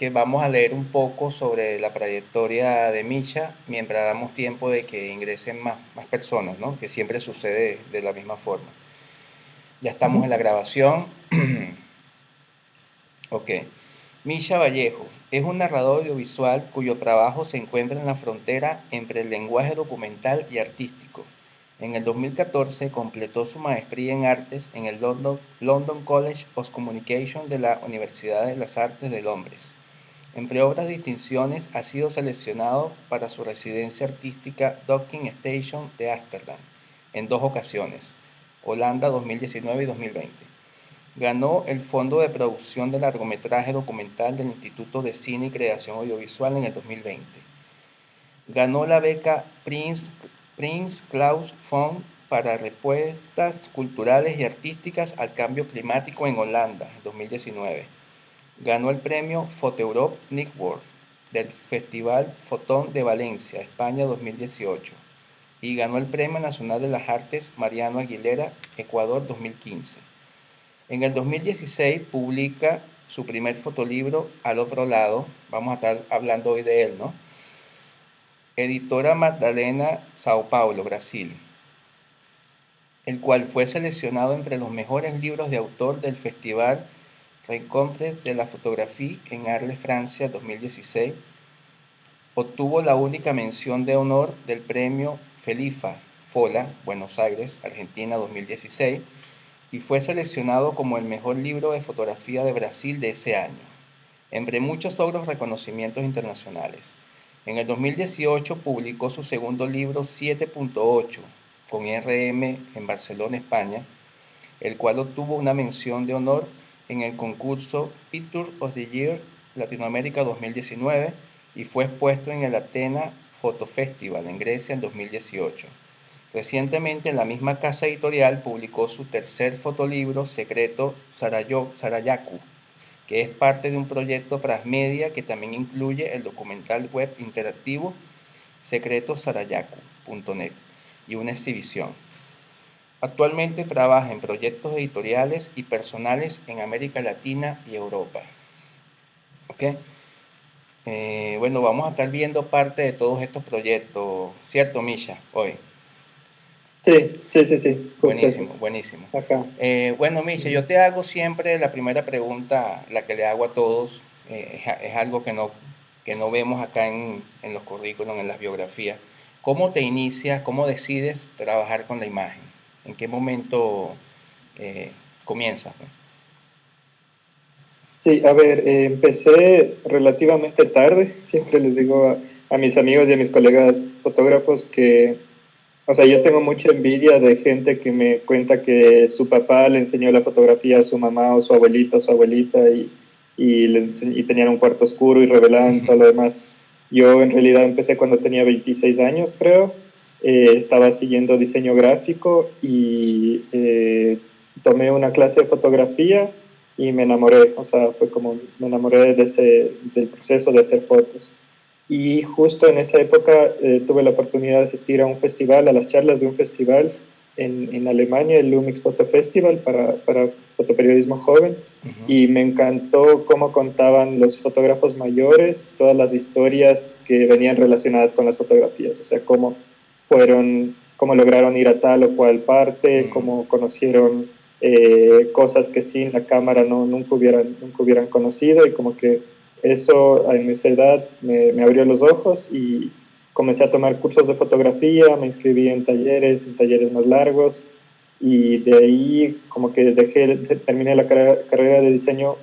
que vamos a leer un poco sobre la trayectoria de Misha mientras damos tiempo de que ingresen más personas, ¿no? Que siempre sucede de la misma forma. Ya estamos en la Ujú. grabación. Ok. Misha Vallejo es un narrador audiovisual cuyo trabajo se encuentra en la frontera entre el lenguaje documental y artístico. En el 2014 completó su maestría en artes en el London College of Communication de la Universidad de las Artes de Londres. Entre otras distinciones, ha sido seleccionado para su residencia artística Docking Station de Ámsterdam en dos ocasiones, Holanda 2019 y 2020. Ganó el Fondo de Producción de Largometraje Documental del Instituto de Cine y Creación Audiovisual en el 2020. Ganó la beca Prince Claus Fund para respuestas culturales y artísticas al cambio climático en Holanda en 2019. Ganó el premio Fotoeurope Network del Festival Fotón de Valencia, España 2018. Y ganó el Premio Nacional de las Artes Mariano Aguilera, Ecuador 2015. En el 2016 publica su primer fotolibro, Al otro lado, vamos a estar hablando hoy de él, ¿no? Editora Magdalena, Sao Paulo, Brasil, el cual fue seleccionado entre los mejores libros de autor del Festival Rencontre de la Fotografía en Arles, Francia 2016. Obtuvo la única mención de honor del premio Felifa Fola, Buenos Aires, Argentina 2016, y fue seleccionado como el mejor libro de fotografía de Brasil de ese año, entre muchos otros reconocimientos internacionales. En el 2018 publicó su segundo libro 7.8 con RM en Barcelona, España, el cual obtuvo una mención de honor en el concurso Picture of the Year Latinoamérica 2019 y fue expuesto en el Athena Photo Festival en Grecia en 2018. Recientemente, en la misma casa editorial publicó su tercer fotolibro, Secreto Sarayaku, que es parte de un proyecto transmedia que también incluye el documental web interactivo secretosarayaku.net y una exhibición. Actualmente trabaja en proyectos editoriales y personales en América Latina y Europa. ¿Ok? Bueno, vamos a estar viendo parte de todos estos proyectos, ¿cierto, Misha? Hoy. Sí, sí, sí, sí, justo eso. Buenísimo, buenísimo. Ajá. Bueno, Misha, yo te hago siempre la primera pregunta, la que le hago a todos, es algo que no vemos acá en los currículums, en las biografías. ¿Cómo te inicias, cómo decides trabajar con la imagen? ¿En qué momento eh, comienzas? Sí, a ver, empecé relativamente tarde. Siempre les digo a mis amigos y a mis colegas fotógrafos que, o sea, yo tengo mucha envidia de gente que me cuenta que su papá le enseñó la fotografía a su mamá o su abuelito o su abuelita y tenían un cuarto oscuro y revelaban todo lo demás. Yo en realidad empecé cuando tenía 26 años, creo. Estaba siguiendo diseño gráfico y tomé una clase de fotografía y me enamoré. O sea, fue como me enamoré del proceso de hacer fotos. Y justo en esa época tuve la oportunidad de asistir a un festival, a las charlas de un festival en Alemania, el Lumix Photo Festival para fotoperiodismo joven. Ujú. Y me encantó cómo contaban los fotógrafos mayores todas las historias que venían relacionadas con las fotografías, o sea, cómo lograron ir a tal o cual parte, Mm. cómo conocieron cosas que sin la cámara nunca hubieran conocido y como que eso en esa edad me abrió los ojos y comencé a tomar cursos de fotografía, me inscribí en talleres más largos y de ahí como que terminé la carrera de diseño,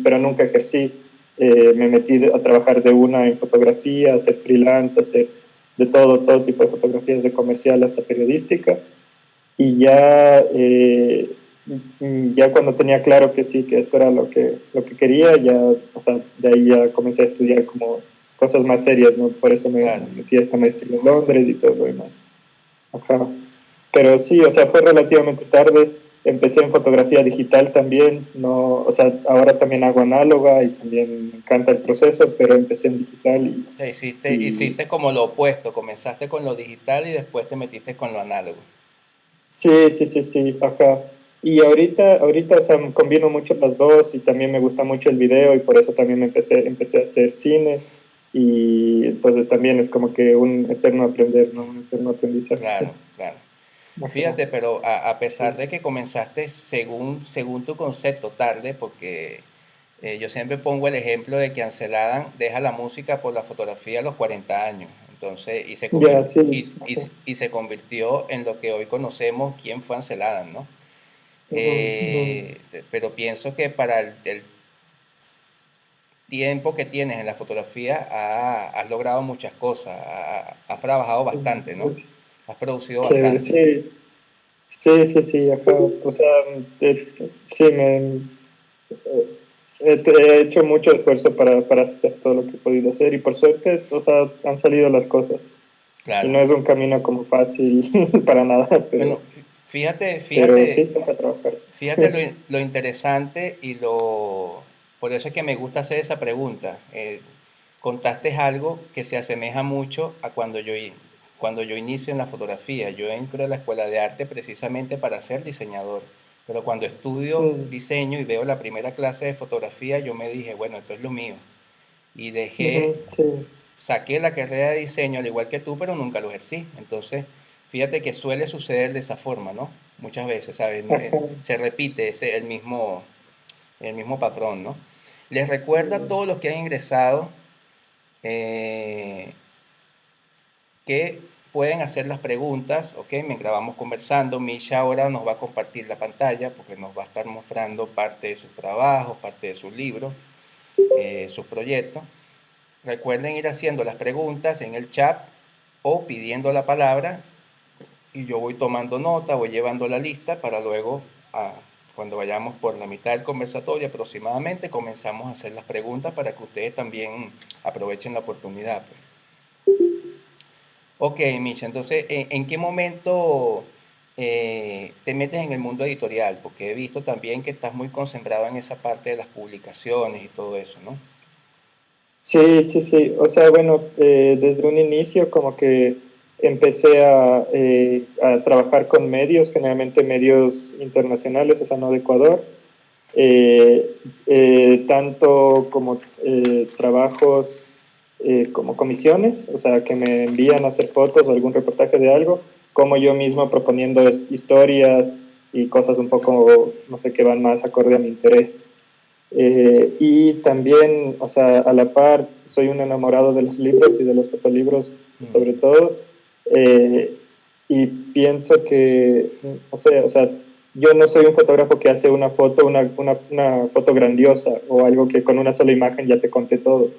pero nunca ejercí. Me metí a trabajar de una en fotografía, a hacer freelance, a hacer de todo tipo de fotografías, de comercial hasta periodística. Y ya cuando tenía claro que sí, que esto era lo que quería, ya, o sea, de ahí ya comencé a estudiar como cosas más serias, ¿no? Por eso Claro. me metí a esta maestría en Londres y todo lo demás. Ajá. Pero sí, o sea, fue relativamente tarde. Empecé en fotografía digital también, no, o sea, ahora también hago análoga y también me encanta el proceso, pero empecé en digital O sea, y hiciste como lo opuesto, comenzaste con lo digital y después te metiste con lo análogo. sí, sí, sí, sí, ajá. Y ahorita, o sea, combino mucho las dos y también me gusta mucho el video y por eso también empecé a hacer cine y entonces también es como que un eterno aprender, ¿no? Un eterno aprendizaje. Claro, claro. Ajá. Fíjate, pero a pesar Sí. de que comenzaste según tu concepto tarde, porque yo siempre pongo el ejemplo de que Ansel Adams deja la música por la fotografía a los 40 años, entonces, Ya, sí. Ajá. y se convirtió en lo que hoy conocemos quién fue Ansel Adams, ¿no? Ujú, ujú. Pero pienso que para el tiempo que tienes en la fotografía has logrado muchas cosas, has trabajado bastante, ¿no? Has producido Chévere, bastante. sí. Sí, sí, sí, ajá. O sea, sí, he hecho mucho esfuerzo para hacer todo lo que he podido hacer y por suerte, o sea, han salido las cosas. Y Claro. no es un camino como fácil para nada, Bueno, fíjate, pero sí, fíjate, toca trabajar. fíjate lo interesante y por eso es que me gusta hacer esa pregunta. Contaste algo que se asemeja mucho a cuando yo inicio en la fotografía. Yo entro a la escuela de arte precisamente para ser diseñador, pero cuando estudio Mm, diseño y veo la primera clase de fotografía, yo me dije, bueno, esto es lo mío. Y dejé, ujú, sí. saqué la carrera de diseño al igual que tú, pero nunca lo ejercí. Entonces, fíjate que suele suceder de esa forma, ¿no? Muchas veces, ¿sabes? Ajá. Se repite el mismo patrón, ¿no? Les recuerdo a Mm, todos los que han ingresado eh, que pueden hacer las preguntas, ¿ok? Mientras vamos conversando, Misha ahora nos va a compartir la pantalla porque nos va a estar mostrando parte de sus trabajos, parte de sus libros, sus proyectos. Recuerden ir haciendo las preguntas en el chat o pidiendo la palabra y yo voy tomando nota, voy llevando la lista para luego, cuando vayamos por la mitad del conversatorio aproximadamente, comenzamos a hacer las preguntas para que ustedes también aprovechen la oportunidad, pues. Ok, Micha, entonces, ¿en qué momento te metes en el mundo editorial? Porque he visto también que estás muy concentrado en esa parte de las publicaciones y todo eso, ¿no? sí, sí, sí. O sea, bueno, desde un inicio como que empecé a trabajar con medios, generalmente medios internacionales, o sea, no de Ecuador, tanto como trabajos como comisiones, o sea, que me envían a hacer fotos o algún reportaje de algo, como yo mismo proponiendo historias y cosas un poco, no sé, que van más acorde a mi interés. Y también, o sea, a la par, soy un enamorado de los libros y de los fotolibros Mm, sobre todo, eh, y pienso que, o sea, yo no soy un fotógrafo que hace una foto, una foto grandiosa o algo que con una sola imagen ya te conté todo.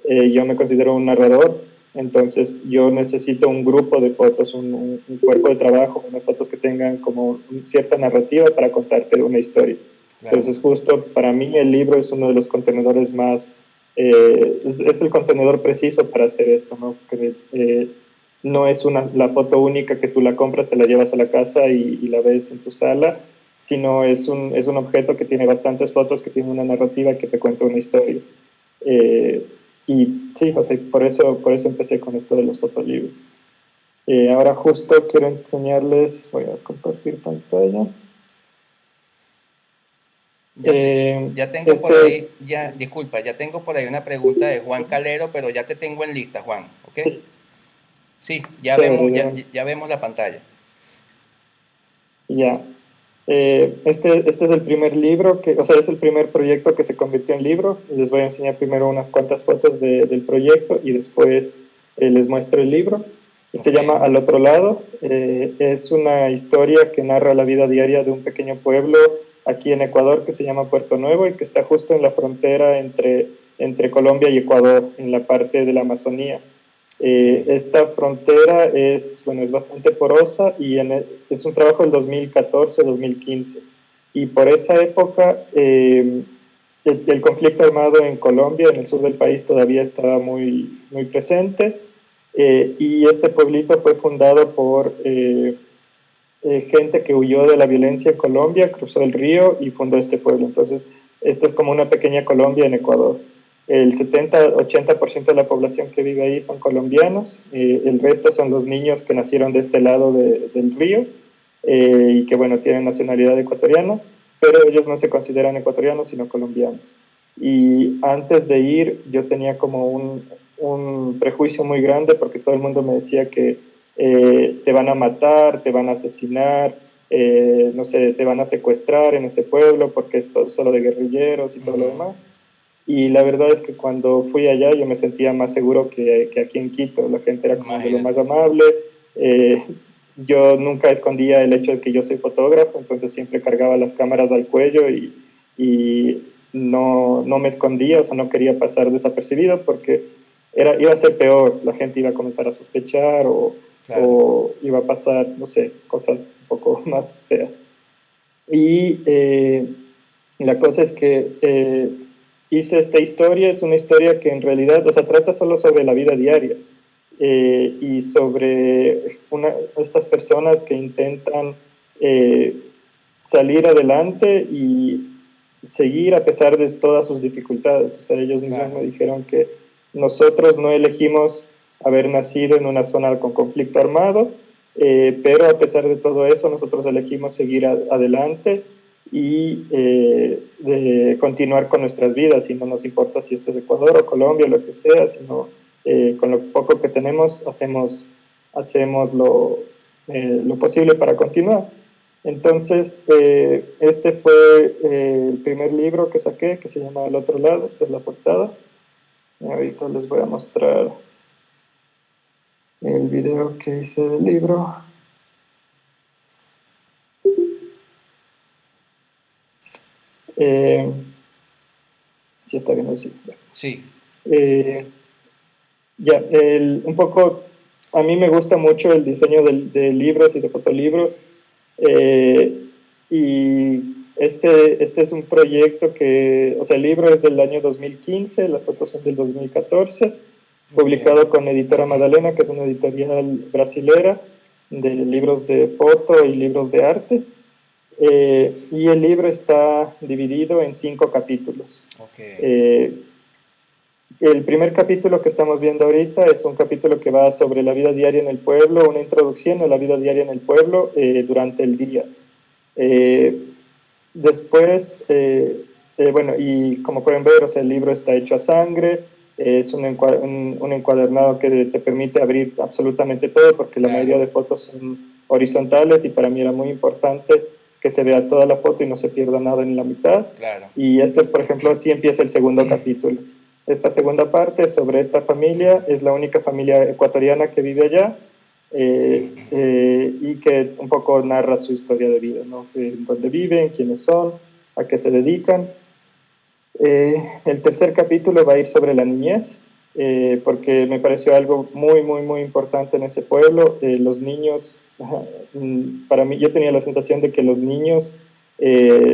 Yo me considero un narrador, entonces yo necesito un grupo de fotos, un cuerpo de trabajo, unas fotos que tengan como cierta narrativa para contarte una historia. claro, Entonces, justo para mí el libro es uno de los contenedores más, es el contenedor preciso para hacer esto, ¿no? Que, no es la foto única que tú la compras, te la llevas a la casa y la ves en tu sala, sino es un objeto que tiene bastantes fotos, que tiene una narrativa, que te cuenta una historia. Eh, y sí, o sea, por eso empecé con esto de los fotolibros. Ahora justo quiero enseñarles, voy a compartir pantalla. ya, Eh, ya tengo por este, ahí, ya, disculpa, ya tengo por ahí una pregunta de Juan Calero, pero ya te tengo en lista, Juan, ¿ok? sí, Sí, chévere, de bueno. ya vemos la pantalla. Ya. Este es el primer libro o sea, es el primer proyecto que se convirtió en libro. Les voy a enseñar primero unas cuantas fotos del proyecto y después les muestro el libro. Se Ok, llama Al otro lado. Es una historia que narra la vida diaria de un pequeño pueblo aquí en Ecuador que se llama Puerto Nuevo y que está justo en la frontera entre Colombia y Ecuador, en la parte de la Amazonía. ok, Esta frontera bueno, es bastante porosa y es un trabajo del 2014-2015. Y por esa época, el conflicto armado en Colombia, en el sur del país, todavía estaba muy, muy presente. Y este pueblito fue fundado por gente que huyó de la violencia en Colombia, cruzó el río y fundó este pueblo. Entonces, esto es como una pequeña Colombia en Ecuador. El 70-80% de la población que vive ahí son colombianos, el resto son los niños que nacieron de este lado del río y que, bueno, tienen nacionalidad ecuatoriana, pero ellos no se consideran ecuatorianos, sino colombianos. Y antes de ir, yo tenía como un prejuicio muy grande porque todo el mundo me decía que te van a matar, te van a asesinar, no sé, te van a secuestrar en ese pueblo porque es solo de guerrilleros y todo lo demás. Y la verdad es que cuando fui allá yo me sentía más seguro que aquí en Quito. La gente era como de lo más amable. Eh, yo nunca escondía el hecho de que yo soy fotógrafo, entonces siempre cargaba las cámaras al cuello y no me escondía, o sea, no quería pasar desapercibido porque iba a ser peor. La gente iba a comenzar a sospechar Claro. o iba a pasar, no sé, cosas un poco más feas. Y la cosa es que hice esta historia, es una historia que en realidad, o sea, trata solo sobre la vida diaria y sobre estas personas que intentan salir adelante y seguir a pesar de todas sus dificultades. O sea, ellos mismos me dijeron que nosotros no elegimos haber nacido en una zona con conflicto armado, pero a pesar de todo eso, nosotros elegimos seguir adelante y de continuar con nuestras vidas, y no nos importa si esto es Ecuador o Colombia, lo que sea, sino con lo poco que tenemos hacemos lo posible para continuar. Entonces, este fue el primer libro que saqué, que se llama El otro lado. Esta es la portada. Y ahorita les voy a mostrar el video que hice del libro. Sí, está bien así. Sí. Ya, un poco, a mí me gusta mucho el diseño de libros y de fotolibros. Y este es un proyecto que, o sea, el libro es del año 2015, las fotos son del 2014, publicado con Editora Madalena, que es una editorial brasilera de libros de foto y libros de arte. Y el libro está dividido en 5 capítulos. El primer capítulo que estamos viendo ahorita es un capítulo que va sobre la vida diaria en el pueblo, una introducción a la vida diaria en el pueblo durante el día. Después, bueno, y como pueden ver, o sea, el libro está hecho a sangre, es un encuadernado que te permite abrir absolutamente todo, porque la mayoría de fotos son horizontales y para mí era muy importante que se vea toda la foto y no se pierda nada en la mitad. Claro. Y este es, por ejemplo, así empieza el segundo capítulo. Esta segunda parte es sobre esta familia, es la única familia ecuatoriana que vive allá, y que un poco narra su historia de vida, ¿no? Dónde viven, quiénes son, a qué se dedican. El tercer capítulo va a ir sobre la niñez, porque me pareció algo muy, muy, muy importante en ese pueblo. Los niños, para mí, yo tenía la sensación de que los niños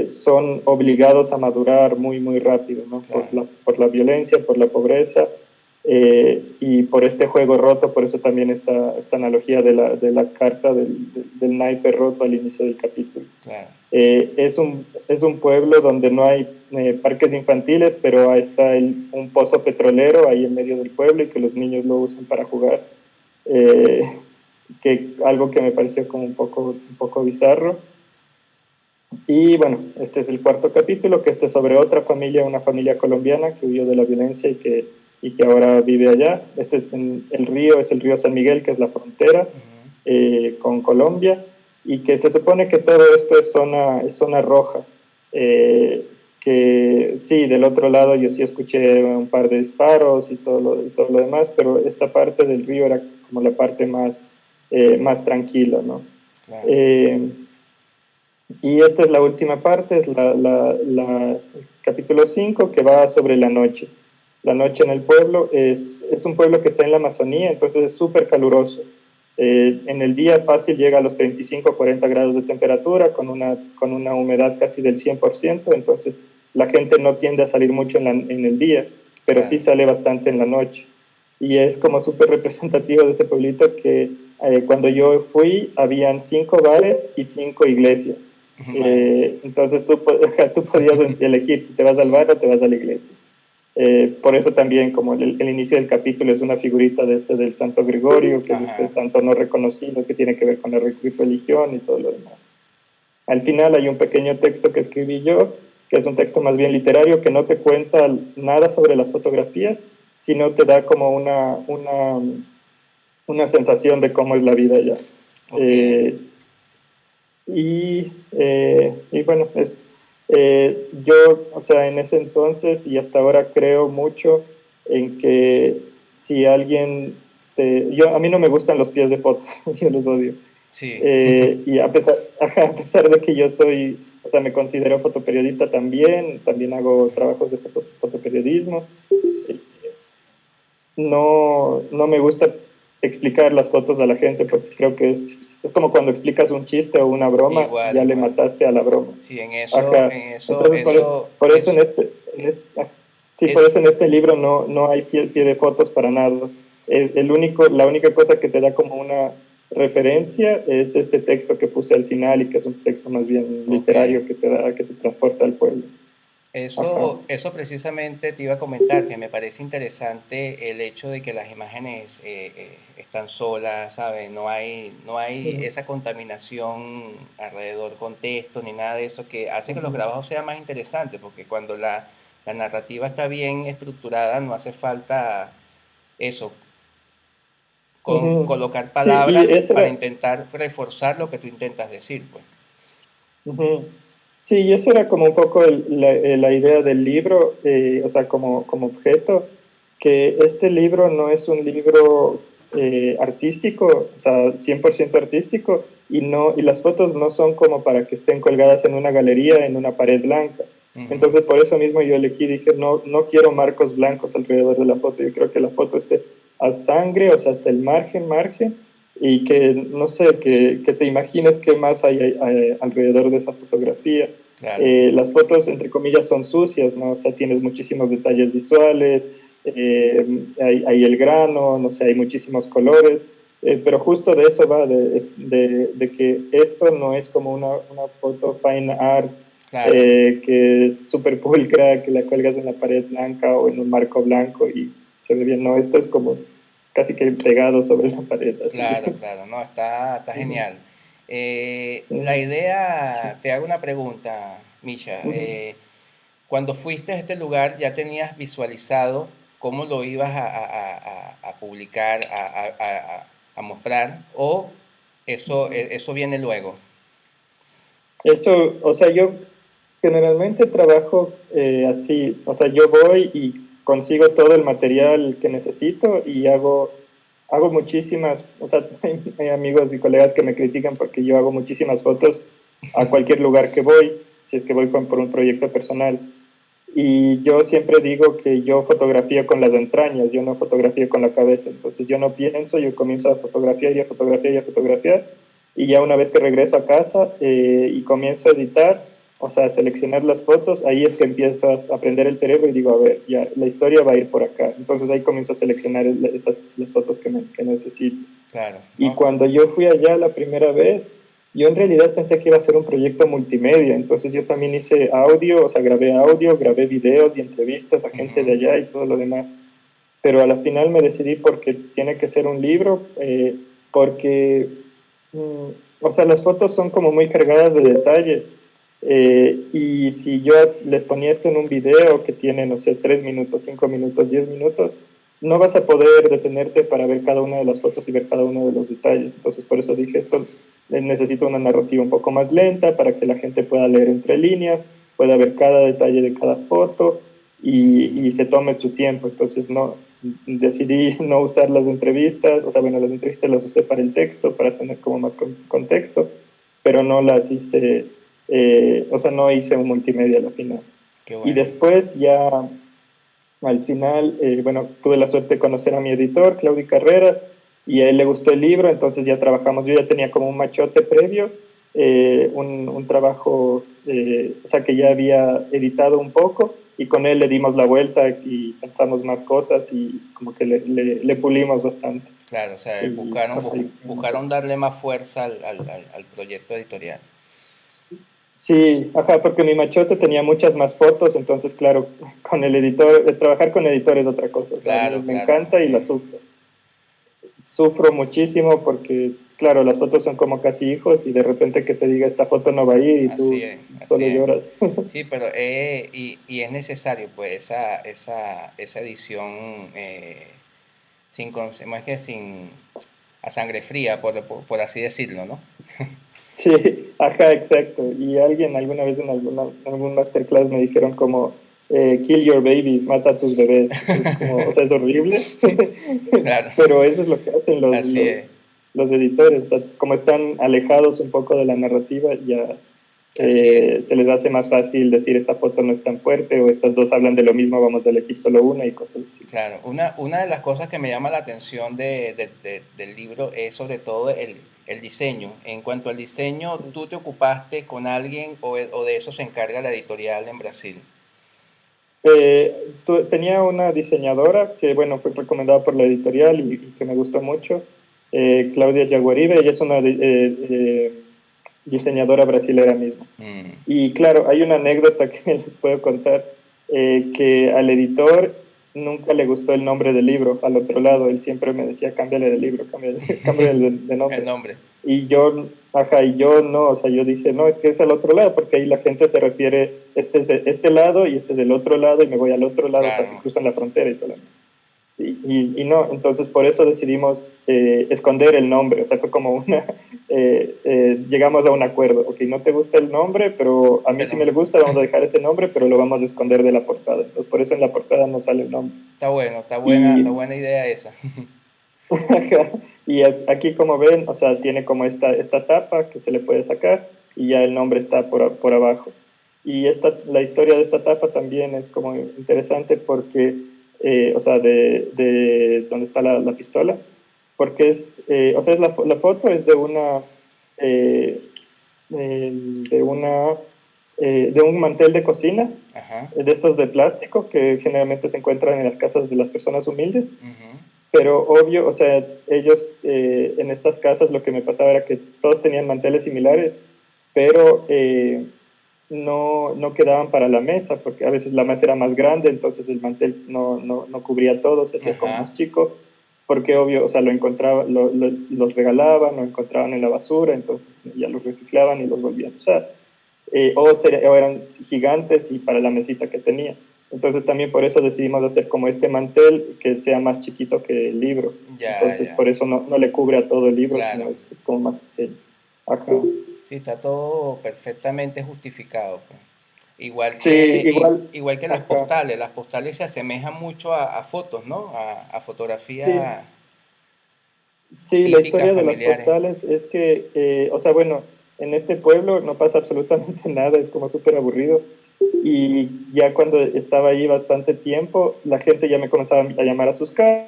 son obligados a madurar muy, muy rápido, ¿no? Claro. Por la violencia, por la pobreza, y por este juego roto. Por eso también esta analogía de la carta del naipe roto al inicio del capítulo. Claro. Es un pueblo donde no hay parques infantiles, pero está un pozo petrolero ahí en medio del pueblo y que los niños lo usan para jugar, algo que me pareció como un poco bizarro. Y bueno, este es el cuarto capítulo, que es sobre otra familia, una familia colombiana que huyó de la violencia y que ahora vive allá. Este es el río San Miguel, que es la frontera con Colombia, y que se supone que todo esto es zona roja. Que sí, del otro lado yo sí escuché un par de disparos y todo lo demás, pero esta parte del río era como la parte más tranquila, ¿no? Claro. Y esta es la última parte, es el capítulo 5, que va sobre la noche. La noche en el pueblo es un pueblo que está en la Amazonía, entonces es súper caluroso. En el día fácil llega a los 35 o 40 grados de temperatura, con una humedad casi del 100%, entonces la gente no tiende a salir mucho en el día, pero sí sale bastante en la noche. Y es como súper representativo de ese pueblito que cuando yo fui habían 5 bares y 5 iglesias. Entonces tú podías elegir si te vas al bar o te vas a la iglesia. Por eso también, como el inicio del capítulo es una figurita del Santo Gregorio, que es este santo no reconocido, que tiene que ver con la religión y todo lo demás. Al final hay un pequeño texto que escribí yo, que es un texto más bien literario, que no te cuenta nada sobre las fotografías, sino te da como una sensación de cómo es la vida allá. Okay. Y bueno, yo, o sea, en ese entonces y hasta ahora creo mucho en que si alguien a mí no me gustan los pies de fotos, yo los odio. Sí. Y a pesar de que yo soy, o sea, me considero fotoperiodista también hago trabajos de fotoperiodismo, no me gusta explicar las fotos a la gente porque creo que es como cuando explicas un chiste o una broma, Igual, ya le igual. mataste a la broma. Sí, en eso, Ajá. en eso, Entonces, eso, por eso eso, sí, por es, eso en este libro no hay pie de fotos para nada. La única cosa que te da como una referencia es este texto que puse al final y que es un texto más bien ok. literario que te transporta al pueblo. Ajá. Eso precisamente te iba a comentar, que me parece interesante el hecho de que las imágenes están solas, ¿sabes? No hay Ujú. esa contaminación alrededor con texto ni nada de eso que hace que los Ujú. trabajos sean más interesantes, porque cuando la narrativa está bien estructurada, no hace falta eso, Ujú. colocar Sí, y palabras eso para era, intentar reforzar lo que tú intentas decir, pues. ujú. Sí, y eso era como un poco la idea del libro, o sea, como objeto, que este libro no es un libro artístico, o sea, 100% artístico, y las fotos no son como para que estén colgadas en una galería, en una pared blanca. Ujú. Entonces, por eso mismo yo elegí, dije, no quiero marcos blancos alrededor de la foto, yo creo que la foto esté a sangre, o sea, hasta el margen, y que, no sé, que te imagines qué más hay alrededor de esa fotografía. Claro, Las fotos, entre comillas, son sucias, ¿no? O sea, tienes muchísimos detalles visuales, hay el grano, no sé, hay muchísimos colores, pero justo de eso va, de que esto no es como una foto fine art claro. que es súper pulcra, que la cuelgas en la pared blanca o en un marco blanco y se ve bien, no, esto es como casi que pegado sobre la pared, así. Claro, claro, no, está Ujú. genial. La Ujú. idea, Sí. te hago una pregunta, Misha. Ujú. Cuando fuiste a este lugar, ¿ya tenías visualizado cómo lo ibas a publicar, a mostrar? ¿O Ujú. eso viene luego? Eso, o sea, yo generalmente trabajo así, o sea, yo voy y consigo todo el material que necesito y hago muchísimas, o sea, hay amigos y colegas que me critican porque yo hago muchísimas fotos a cualquier lugar que voy, si es que voy por un proyecto personal. Y yo siempre digo que yo fotografío con las entrañas, yo no fotografío con la cabeza. Entonces yo no pienso, yo comienzo a fotografiar y a fotografiar y a fotografiar. Y ya una vez que regreso a casa y comienzo a editar, o sea, a seleccionar las fotos, ahí es que empiezo a aprender el cerebro y digo, a ver, ya la historia va a ir por acá. Entonces ahí comienzo a seleccionar las fotos que necesito. Claro, Y ¿no? cuando yo fui allá la primera vez, yo en realidad pensé que iba a ser un proyecto multimedia, entonces yo también hice audio, o sea, grabé audio, grabé videos y entrevistas a gente Ujú. de allá y todo lo demás. Pero a la final me decidí porque tiene que ser un libro, porque, o sea, las fotos son como muy cargadas de detalles. Y si yo les ponía esto en un video que tiene, no sé, 3 minutos, 5 minutos, 10 minutos, no vas a poder detenerte para ver cada una de las fotos y ver cada uno de los detalles. Entonces, por eso dije esto, necesito una narrativa un poco más lenta para que la gente pueda leer entre líneas, pueda ver cada detalle de cada foto y se tome su tiempo. Entonces, decidí no usar las entrevistas, o sea, bueno, las entrevistas las usé para el texto, para tener como más contexto, pero no las hice, o sea, no hice un multimedia al final. Qué Y bueno. después ya al final, bueno, tuve la suerte de conocer a mi editor, Claudio Carreras, y a él le gustó el libro, entonces ya trabajamos, yo ya tenía como un machote previo, un trabajo, o sea, que ya había editado un poco, y con él le dimos la vuelta y pensamos más cosas y como que le pulimos bastante. Claro, o sea, Y, ajá, y buscaron darle más fuerza al proyecto editorial. Sí, ajá, porque mi machote tenía muchas más fotos, entonces, claro, con el editor, trabajar con editor es otra cosa, o sea, a mí Claro, me claro. encanta y la sufro. Sufro muchísimo porque, claro, las fotos son como casi hijos y de repente que te diga esta foto no va a ir y Así tú es, así solo es. lloras. Sí, pero y es necesario pues esa edición más que sin a sangre fría, por así decirlo, ¿no? Sí, ajá, exacto. Y alguien alguna vez en algún masterclass me dijeron como, kill your babies, mata a tus bebés. Es como, o sea, es horrible, Claro, pero eso es lo que hacen así es, los editores. O sea, como están alejados un poco de la narrativa, ya así es. se les hace más fácil decir esta foto no es tan fuerte o estas dos hablan de lo mismo, vamos a elegir solo una y cosas así. Claro, una de las cosas que me llama la atención del libro es sobre todo el diseño. En cuanto al diseño, ¿tú te ocupaste con alguien o de eso se encarga la editorial en Brasil? Tenía una diseñadora que, bueno, fue recomendada por la editorial y que me gustó mucho, Claudia Jaguaribe. Ella es una diseñadora brasilera misma. Mm, Y claro, hay una anécdota que les puedo contar, que al editor nunca le gustó el nombre del libro, al otro lado, él siempre me decía, cámbiale de libro, cámbiale, cámbiale de el nombre. nombre. Y yo, ajá, y yo no, o sea, yo dije, no, es que es al otro lado, porque ahí la gente se refiere, este es este lado y este es del otro lado y me voy al otro lado, o sea, se Claro, cruzan la frontera y todo. Y no, entonces por eso decidimos esconder el nombre, o sea, fue como una, llegamos a un acuerdo, ok, no te gusta el nombre, pero a mí sí pero me le gusta, vamos a dejar ese nombre, pero lo vamos a esconder de la portada, entonces por eso en la portada no sale el nombre. está bueno, está Y, buena idea esa. y es, aquí como ven, o sea, tiene como esta tapa que se le puede sacar y ya el nombre está por abajo. Y la historia de esta tapa también es como interesante porque, o sea, de donde está la pistola, porque o sea, la foto es eh, de una, de un mantel de cocina, Ajá. de estos de plástico que generalmente se encuentran en las casas de las personas humildes, Ujú. pero obvio, o sea, ellos en estas casas lo que me pasaba era que todos tenían manteles similares, pero no quedaban para la mesa, porque a veces la mesa era más grande, entonces el mantel no cubría todo, se hacía como Ajá. más chico, porque obvio, o sea, lo encontraba, los regalaban, lo encontraban en la basura, entonces ya los reciclaban y los volvían a usar. O eran gigantes y para la mesita que tenía. Entonces también por eso decidimos hacer como este mantel que sea más chiquito que el libro. Ya, Entonces ya. por eso no le cubre a todo el libro, sino Claro. es como más pequeño. Ajá. Sí, está todo perfectamente justificado, pues. Sí, igual, Igual que ajá. las postales se asemejan mucho a fotos, ¿no? A Sí, fotografías sí, la típicas, historia de las familiares. postales es que, o sea, bueno, en este pueblo no pasa absolutamente nada, es como súper aburrido. Y ya cuando estaba ahí bastante tiempo, la gente ya me comenzaba a llamar a sus casas,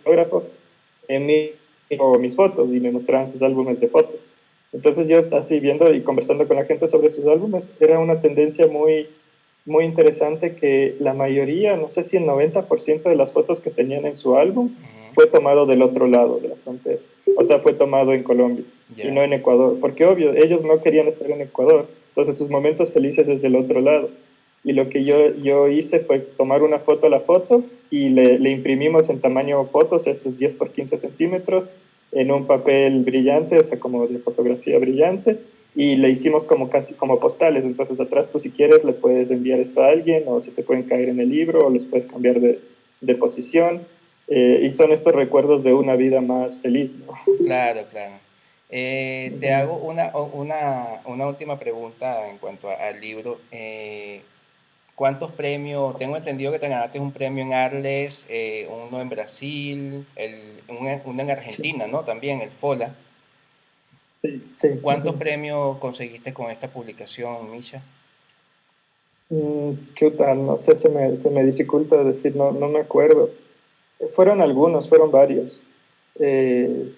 fotógrafo, o mis fotos y me mostraban sus álbumes de fotos. Entonces yo así viendo y conversando con la gente sobre sus álbumes, era una tendencia muy interesante que la mayoría, no sé si el 90% de las fotos que tenían en su álbum Ujú. fue tomado del otro lado de la frontera. O sea, fue tomado en Colombia y Ya. no en Ecuador, porque obvio, ellos no querían estar en Ecuador, entonces sus momentos felices es del otro lado. Y lo que yo hice fue tomar una foto a la foto y le imprimimos en tamaño fotos, estos 10 por 15 centímetros, en un papel brillante, o sea, como de fotografía brillante, y le hicimos como casi como postales. Entonces, atrás tú si quieres le puedes enviar esto a alguien, o se te pueden caer en el libro, o los puedes cambiar de posición. Y son estos recuerdos de una vida más feliz, ¿no? Claro, claro. Te Ujú. hago una última pregunta en cuanto al libro. ¿Cuántos premios? Tengo entendido que te ganaste un premio en Arles, uno en Brasil, uno en Sí, Argentina, ¿no? También el FOLA. sí, sí. ¿Cuántos Ujú. premios conseguiste con esta publicación, Misha? Chuta, no sé, se me dificulta decir, no me acuerdo. Fueron algunos, fueron varios. Eh,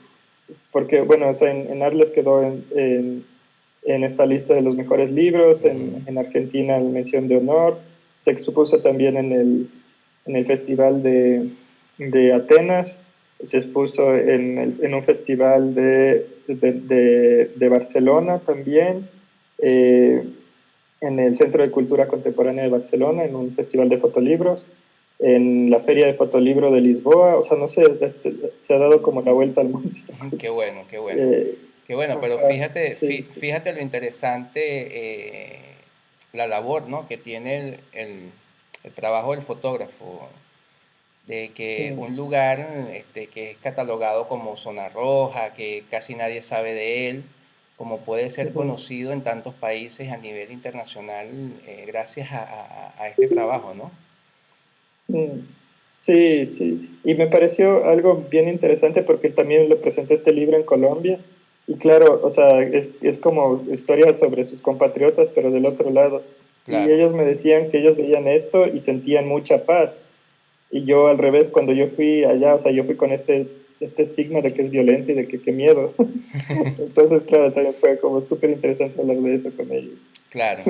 Porque, bueno, o sea, en Arles quedó en esta lista de los mejores libros, Ujú. en Argentina en mención de honor, se expuso también en el Festival de Atenas, se expuso en un festival de Barcelona también, eh, en el Centro de Cultura Contemporánea de Barcelona, en un festival de fotolibros, en la Feria de Fotolibro de Lisboa. O sea, no sé, se ha dado como la vuelta al mundo esta Qué cosa. bueno, qué bueno. Eh, Qué bueno, pero ajá, fíjate, sí, sí. fíjate lo interesante, la labor, ¿no? que tiene el trabajo del fotógrafo, de que Mm, un lugar que es catalogado como zona roja, que casi nadie sabe de él, como puede ser ujú, conocido en tantos países a nivel internacional, gracias a este trabajo, ¿no? mm. Sí, sí. Y me pareció algo bien interesante porque él también le presentó este libro en Colombia. Y claro, o sea, es como historias sobre sus compatriotas, pero del otro lado. Y Claro. ellos me decían que ellos veían esto y sentían mucha paz. Y yo al revés, cuando yo fui allá, o sea, yo fui con este estigma de que es violento y de que qué miedo. Entonces, claro, también fue como súper interesante hablar de eso con ellos. Claro.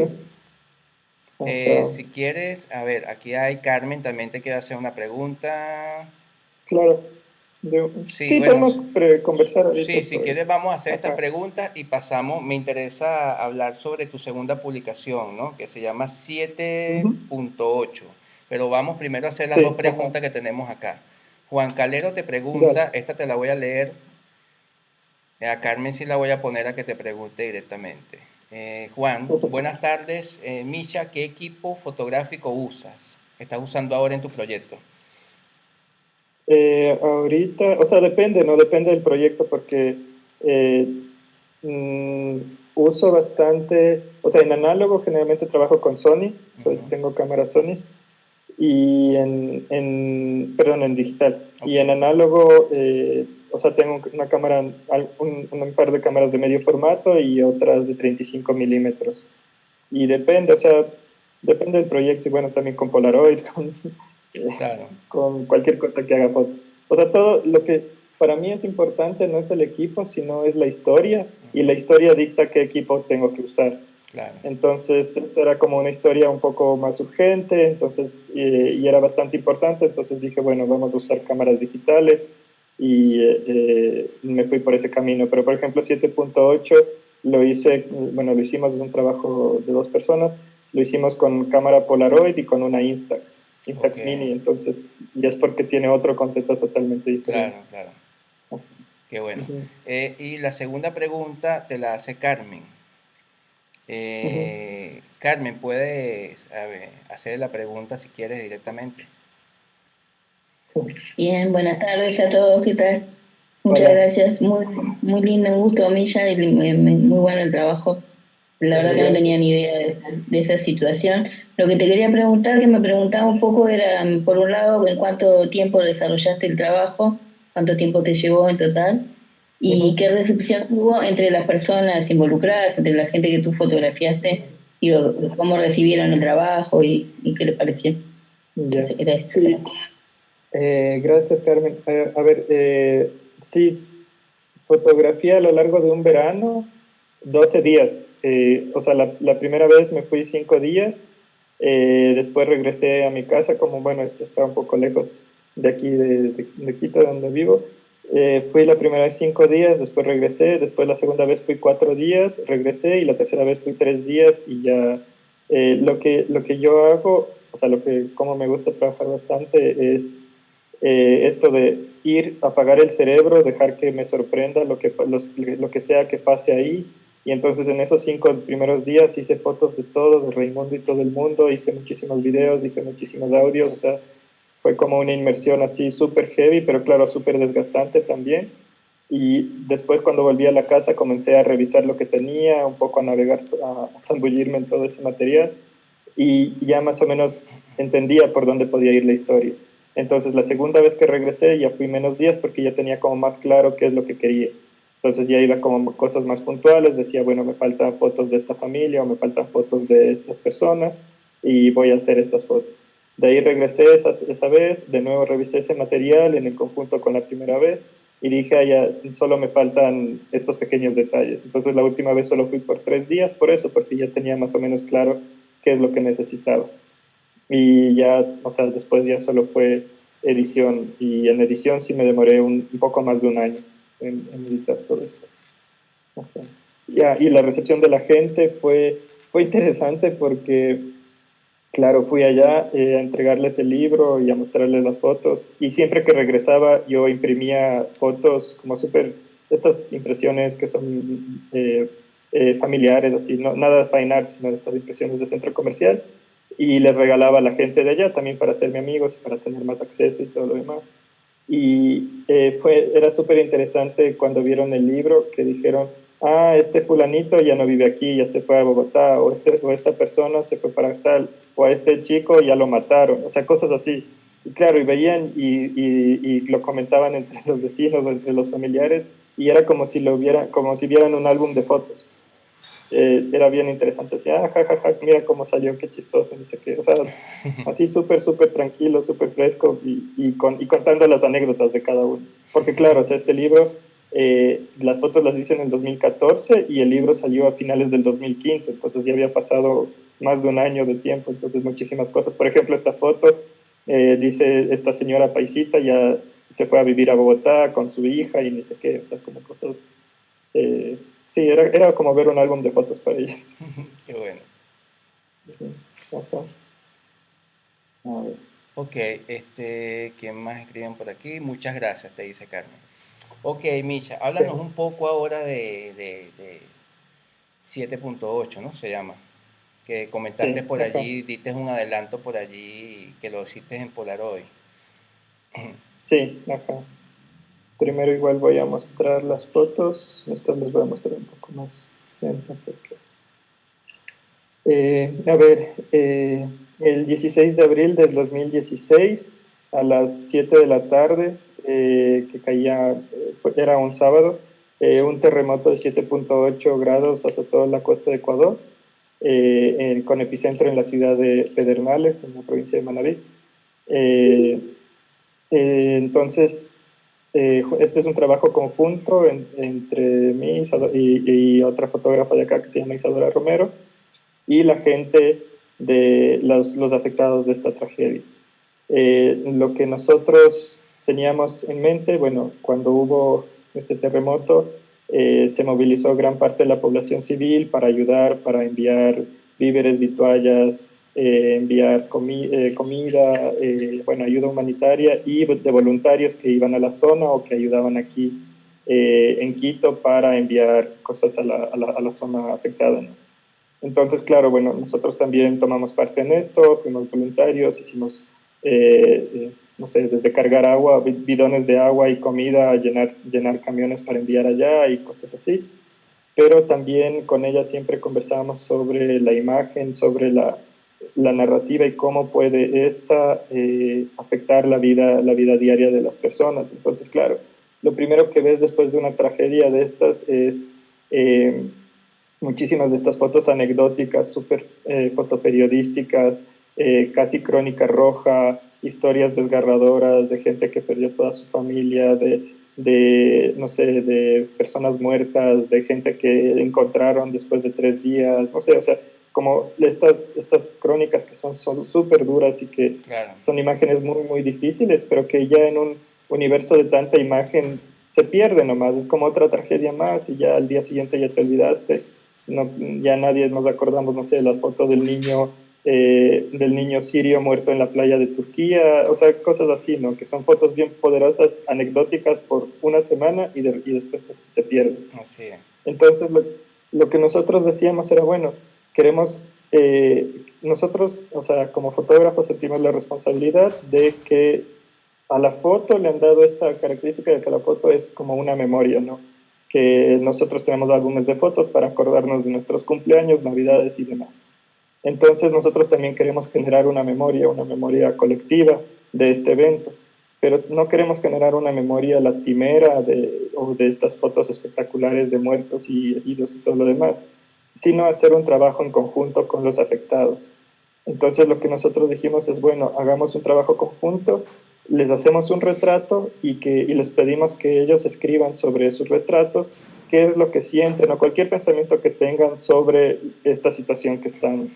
Ajá. Si quieres, a ver, aquí hay Carmen, también te quiero hacer una pregunta. Claro. Sí, Sí, bueno, podemos conversar ahorita sí, si sobre... quieres vamos a hacer estas Ajá. preguntas y pasamos, me interesa hablar sobre tu segunda publicación, ¿no? Que se llama siete Ujú. punto ocho. Pero vamos primero a hacer las dos Sí, ajá. preguntas que tenemos acá. Juan Calero te pregunta, Dale. esta te la voy a leer, a Carmen sí la voy a poner a que te pregunte directamente. Juan, buenas tardes. Misha, ¿qué equipo fotográfico usas? ¿Estás usando ahora en tu proyecto? Ahorita, o sea, depende, ¿no? Depende del proyecto porque eh, mm, uso bastante, o sea, en análogo generalmente trabajo con Sony, Ujú. tengo cámaras Sony, y perdón, en digital. Ok, Y en análogo, o sea, tengo una cámara, un par de cámaras de medio formato y otras de 35 milímetros. Y depende, o sea, depende del proyecto y bueno, también con Polaroid, claro, con cualquier cosa que haga fotos. O sea, todo lo que para mí es importante no es el equipo, sino es la historia y la historia dicta qué equipo tengo que usar. claro. Entonces, esto era como una historia un poco más urgente, entonces, y era bastante importante, entonces dije, bueno, vamos a usar cámaras digitales y me fui por ese camino. Pero, por ejemplo, 7.8 lo hice, bueno, lo hicimos, es un trabajo de dos personas, lo hicimos con cámara Polaroid y con una Instax, Ok, Instax Mini, entonces, y es porque tiene otro concepto totalmente diferente. claro, claro. Qué bueno. Ujú, Y la segunda pregunta te la hace Carmen. ujú. Carmen, puedes a ver, hacer la pregunta si quieres directamente. Bien, buenas tardes a todos, ¿qué tal? Muchas Hola, gracias, muy, muy lindo, un gusto, Milla, y muy bueno el trabajo. La verdad que no gracias. tenía ni idea de esa situación. Lo que te quería preguntar, que me preguntaba un poco, era, por un lado, en cuánto tiempo desarrollaste el trabajo, cuánto tiempo te llevó en total, y qué Ujú. recepción tuvo entre las personas involucradas, entre la gente que tú fotografiaste, y cómo recibieron el trabajo y qué les pareció. Ya, Era eso. sí. Gracias, Carmen. A ver, sí, fotografía a lo largo de un verano, 12 días. O sea, la primera vez me fui 5 días, después regresé a mi casa, como bueno, esto está un poco lejos de aquí, de Quito, donde vivo. Fui la primera vez 5 días, después regresé, después la segunda vez fui 4 días, regresé y la tercera vez fui 3 días y ya lo que yo hago, o sea, como me gusta trabajar bastante es esto de ir, apagar el cerebro, dejar que me sorprenda lo que sea que pase ahí. Y entonces en esos 5 primeros días hice fotos de todo, de Raimundo y todo el mundo, hice muchísimos videos, hice muchísimos audios, o sea, fue como una inmersión así súper heavy, pero claro, súper desgastante también. Y después cuando volví a la casa comencé a revisar lo que tenía, un poco a navegar, a zambullirme en todo ese material y ya más o menos entendía por dónde podía ir la historia. Entonces la segunda vez que regresé ya fui menos días porque ya tenía como más claro qué es lo que quería. Entonces ya iba como cosas más puntuales, decía, bueno, me faltan fotos de esta familia o me faltan fotos de estas personas y voy a hacer estas fotos. De ahí regresé esa vez, de nuevo revisé ese material en el conjunto con la primera vez y dije, ah, ya solo me faltan estos pequeños detalles. Entonces la última vez solo fui por 3 días, por eso, porque ya tenía más o menos claro qué es lo que necesitaba. Y ya, o sea, después ya solo fue edición. Y en edición sí me demoré un poco más de un año en editar todo esto. Ajá. y la recepción de la gente fue interesante porque, claro, fui allá a entregarles el libro y a mostrarles las fotos. Y siempre que regresaba, yo imprimía fotos como estas impresiones que son familiares, así, no, nada de fine art, sino estas impresiones de centro comercial. Y les regalaba a la gente de allá también para hacerme amigos y para tener más acceso y todo lo demás. Y era súper interesante cuando vieron el libro que dijeron, ah, este fulanito ya no vive aquí, ya se fue a Bogotá, o esta persona se fue para tal, o a este chico ya lo mataron, o sea, cosas así. Y claro, y veían y lo comentaban entre los vecinos o entre los familiares, y era como si como si vieran un álbum de fotos. Era bien interesante, así, ah, ja, ja, ja, mira cómo salió, qué chistoso, no sé qué, o sea, así súper, súper tranquilo, súper fresco y contando las anécdotas de cada uno. Porque claro, o sea, este libro, las fotos las hice en el 2014 y el libro salió a finales del 2015, entonces ya había pasado más de un año de tiempo, entonces muchísimas cosas. Por ejemplo, esta foto dice, esta señora paisita ya se fue a vivir a Bogotá con su hija y ni sé qué, o sea, como cosas... sí, era como ver un álbum de fotos para ellos. Qué bueno. Ajá. A ver. Ok, ¿quién más escriben por aquí? Muchas gracias, te dice Carmen. Ok, Micha, Sí, háblanos un poco ahora de 7.8, ¿no? Se llama. Que comentaste sí, por ajá. allí, diste un adelanto por allí que lo hiciste en Polaroid. Sí, ajá. Primero igual voy a mostrar las fotos. Esto les voy a mostrar un poco más lento porque... a ver, el 16 de abril del 2016 a las 7 de la tarde, que caía, era un sábado, un terremoto de 7.8 grados azotó la costa de Ecuador, con epicentro en la ciudad de Pedernales, en la provincia de Manabí. Eh, entonces, este es un trabajo conjunto entre mí y otra fotógrafa de acá que se llama Isadora Romero y la gente de los afectados de esta tragedia. Lo que nosotros teníamos en mente, bueno, cuando hubo este terremoto, se movilizó gran parte de la población civil para ayudar, para enviar víveres, vituallas, enviar comida, bueno, ayuda humanitaria y de voluntarios que iban a la zona o que ayudaban aquí en Quito para enviar cosas a la zona afectada, ¿no? Entonces, claro, bueno, nosotros también tomamos parte en esto, fuimos voluntarios, hicimos, no sé, desde cargar agua, bidones de agua y comida, llenar camiones para enviar allá y cosas así. Pero también con ella siempre conversábamos sobre la imagen, sobre la narrativa y cómo puede esta afectar la vida diaria de las personas. Entonces, claro, lo primero que ves después de una tragedia de estas es... muchísimas de estas fotos anecdóticas, súper fotoperiodísticas, casi crónica roja, historias desgarradoras de gente que perdió toda su familia, no sé, de personas muertas, de gente que encontraron después de 3 días, no sé, o sea, como estas crónicas que son súper duras y que Claro. son imágenes muy, muy difíciles, pero que ya en un universo de tanta imagen se pierde nomás, es como otra tragedia más y ya al día siguiente ya te olvidaste. No, ya nadie nos acordamos, no sé, las fotos del niño sirio muerto en la playa de Turquía, o sea, cosas así, ¿no? Que son fotos bien poderosas, anecdóticas por una semana y después se pierden. Así es. Entonces, lo que nosotros decíamos era, bueno, queremos, nosotros, o sea, como fotógrafos sentimos la responsabilidad de que a la foto le han dado esta característica de que la foto es como una memoria, ¿no? Que nosotros tenemos álbumes de fotos para acordarnos de nuestros cumpleaños, navidades y demás. Entonces nosotros también queremos generar una memoria colectiva de este evento, pero no queremos generar una memoria lastimera o de estas fotos espectaculares de muertos y heridos y todo lo demás, sino hacer un trabajo en conjunto con los afectados. Entonces lo que nosotros dijimos es, bueno, hagamos un trabajo conjunto, les hacemos un retrato y les pedimos que ellos escriban sobre sus retratos qué es lo que sienten o cualquier pensamiento que tengan sobre esta situación que están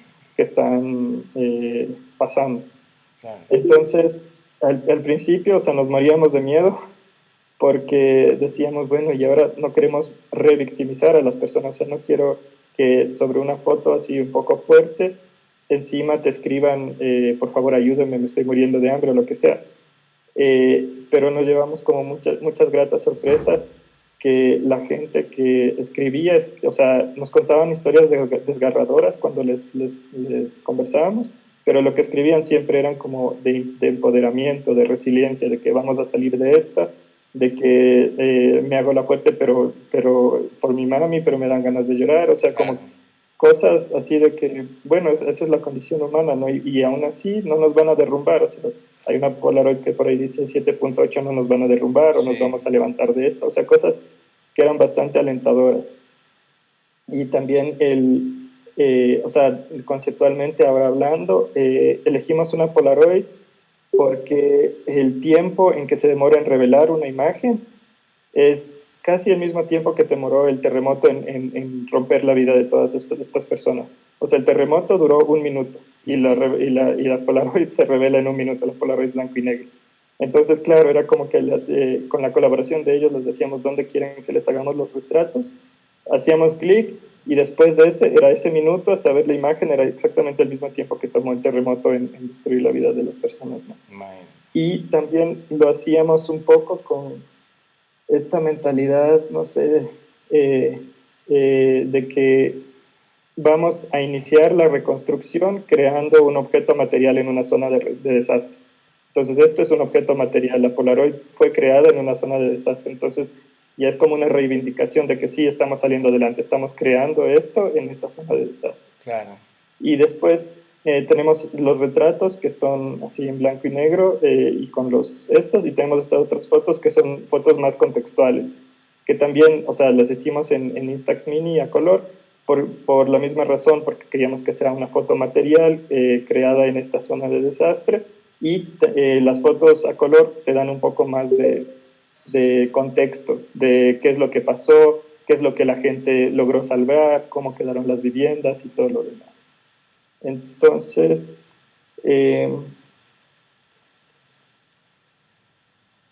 pasando. Claro. Entonces, al principio, o sea, nos moríamos de miedo porque decíamos, bueno, y ahora no queremos revictimizar a las personas, o sea, no quiero que sobre una foto así un poco fuerte, encima te escriban, por favor ayúdenme, me estoy muriendo de hambre o lo que sea. Pero nos llevamos como muchas gratas sorpresas que la gente que escribía, o sea, nos contaban historias desgarradoras cuando les conversábamos, pero lo que escribían siempre eran como de empoderamiento, de resiliencia, de que vamos a salir de esta, de que me hago la fuerte, pero por mi mami, pero me dan ganas de llorar, o sea, como cosas así de que, bueno, esa es la condición humana, ¿no? Y aún así no nos van a derrumbar, o sea, hay una Polaroid que por ahí dice 7.8 no nos van a derrumbar o nos vamos a levantar de esto, o sea, cosas que eran bastante alentadoras. Y también o sea, conceptualmente ahora hablando, elegimos una Polaroid porque el tiempo en que se demora en revelar una imagen es casi el mismo tiempo que demoró el terremoto en romper la vida de todas estas personas. O sea, el terremoto duró 1 minuto y la Polaroid se revela en 1 minuto, la Polaroid blanco y negro. Entonces, claro, era como que con la colaboración de ellos les decíamos dónde quieren que les hagamos los retratos. Hacíamos clic y después de ese minuto hasta ver la imagen, era exactamente el mismo tiempo que tomó el terremoto en destruir la vida de las personas, ¿no? Y también lo hacíamos un poco con esta mentalidad, no sé, de que vamos a iniciar la reconstrucción creando un objeto material en una zona de desastre. Entonces, esto es un objeto material. La Polaroid fue creada en una zona de desastre. Entonces, ya es como una reivindicación de que sí estamos saliendo adelante, estamos creando esto en esta zona de desastre. Claro. Y después tenemos los retratos que son así en blanco y negro y con estos, y tenemos estas otras fotos que son fotos más contextuales, que también, o sea, las hicimos en Instax Mini a color por la misma razón, porque queríamos que sea una foto material creada en esta zona de desastre, y las fotos a color te dan un poco más de contexto, de qué es lo que pasó, qué es lo que la gente logró salvar, cómo quedaron las viviendas y todo lo demás. Entonces,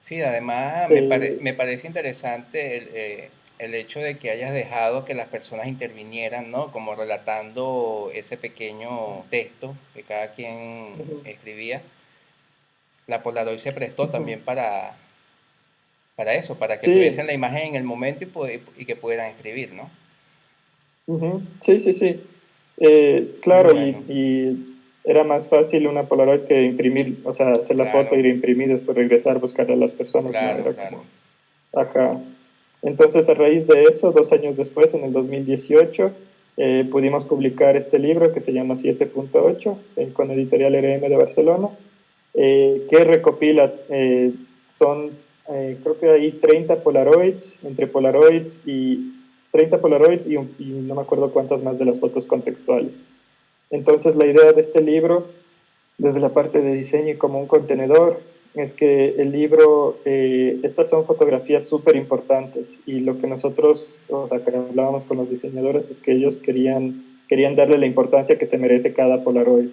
sí, además me parece interesante el hecho de que hayas dejado que las personas intervinieran, ¿no? Como relatando ese pequeño texto que cada quien escribía. La Polaroid se prestó también para eso, para que sí, tuviesen la imagen en el momento y que pudieran escribir, ¿no? sí, sí, sí. Claro, Bueno. y era más fácil una Polaroid que imprimir, o sea, hacer la foto, ir a imprimir, después regresar, buscar a las personas, ¿no? Era como acá. Entonces, a raíz de eso, 2 años después, en el 2018, pudimos publicar este libro que se llama 7.8, con Editorial RM de Barcelona, que recopila, creo que hay 30 Polaroids, entre Polaroids y 30 Polaroids y no me acuerdo cuántas más de las fotos contextuales. Entonces, la idea de este libro, desde la parte de diseño y como un contenedor, es que el libro, estas son fotografías súper importantes y lo que nosotros, o sea, que hablábamos con los diseñadores es que ellos querían darle la importancia que se merece cada Polaroid.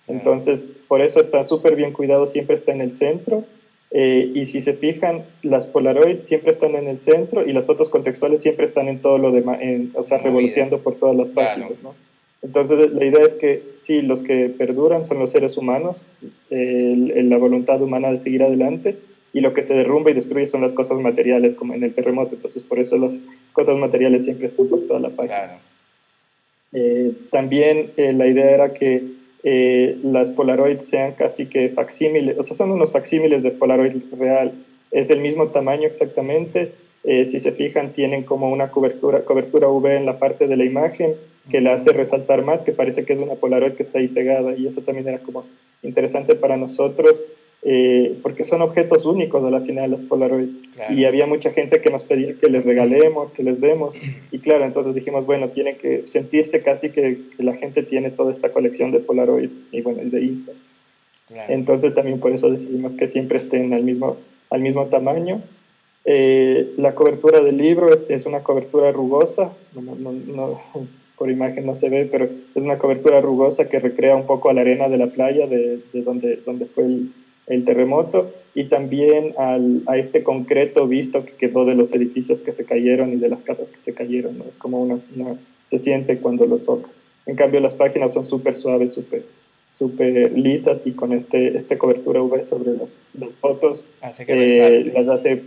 Entonces, por eso está súper bien cuidado, siempre está en el centro. Y si se fijan, las Polaroid siempre están en el centro y las fotos contextuales siempre están en todo lo demás, o sea, revoloteando por todas las páginas, ¿no? Entonces, la idea es que sí, los que perduran son los seres humanos, la voluntad humana de seguir adelante, y lo que se derrumba y destruye son las cosas materiales, como en el terremoto. Entonces, por eso las cosas materiales siempre están por toda la página. También la idea era que las Polaroid sean casi que facsímiles, o sea, son unos facsímiles de Polaroid real. Es el mismo tamaño exactamente. Si se fijan, tienen como una cobertura UV en la parte de la imagen que la hace resaltar más, que parece que es una Polaroid que está ahí pegada, y eso también era como interesante para nosotros, porque son objetos únicos a la final las Polaroid, y había mucha gente que nos pedía que les regalemos, que les demos, y claro, entonces dijimos, bueno, tiene que sentirse casi que la gente tiene toda esta colección de Polaroid, y bueno, de Instax. Entonces también por eso decidimos que siempre estén al mismo tamaño. La cobertura del libro es una cobertura rugosa, no, por imagen no se ve, pero es una cobertura rugosa que recrea un poco a la arena de la playa de donde fue el terremoto, y también a este concreto visto que quedó de los edificios que se cayeron y de las casas que se cayeron, ¿no? Es como se siente cuando lo tocas. En cambio, las páginas son súper suaves, súper lisas y con este cobertura UV sobre las fotos, Hace que resalte. las hace,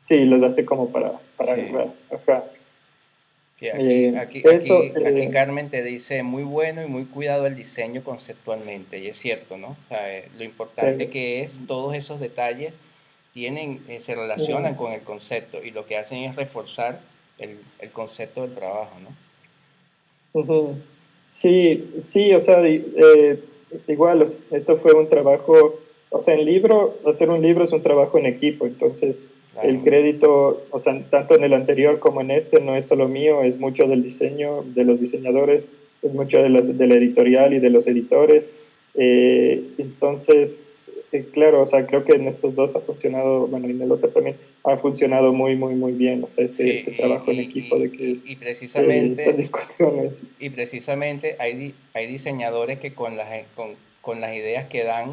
sí, las hace como para Sí. agarrar. Ajá. Que Eso, aquí Carmen te dice muy bueno y muy cuidado el diseño conceptualmente, y es cierto, ¿no? O sea, lo importante que es todos esos detalles se relacionan con el concepto y lo que hacen es reforzar el concepto del trabajo, ¿no? Ujú. Sí, sí, o sea, igual, esto fue un trabajo, o sea, hacer un libro es un trabajo en equipo, entonces Claro. el crédito, o sea, tanto en el anterior como en este, no es solo mío, es mucho del diseño, de los diseñadores, es mucho de la editorial y de los editores. Entonces, claro, o sea, creo que en estos dos ha funcionado, bueno, y en el otro también ha funcionado muy, muy, muy bien, o sea, este trabajo en equipo de que estas discusiones. Y precisamente hay diseñadores que con las ideas que dan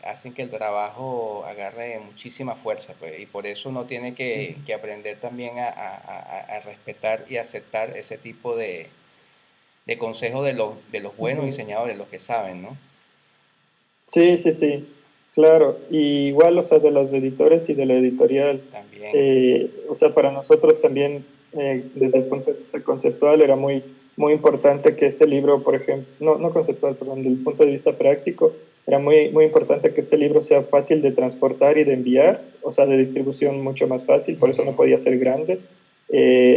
hacen que el trabajo agarre muchísima fuerza, pues, y por eso uno tiene que aprender también a respetar y aceptar ese tipo de consejos de los buenos diseñadores, los que saben, ¿no? Sí, sí, sí, claro. Y igual, o sea, de los editores y de la editorial. También. O sea, para nosotros también, desde el punto de vista conceptual, era muy, muy importante que este libro, por ejemplo, no conceptual, perdón, desde el punto de vista práctico, era muy, muy importante que este libro sea fácil de transportar y de enviar, o sea, de distribución mucho más fácil, por eso no podía ser grande.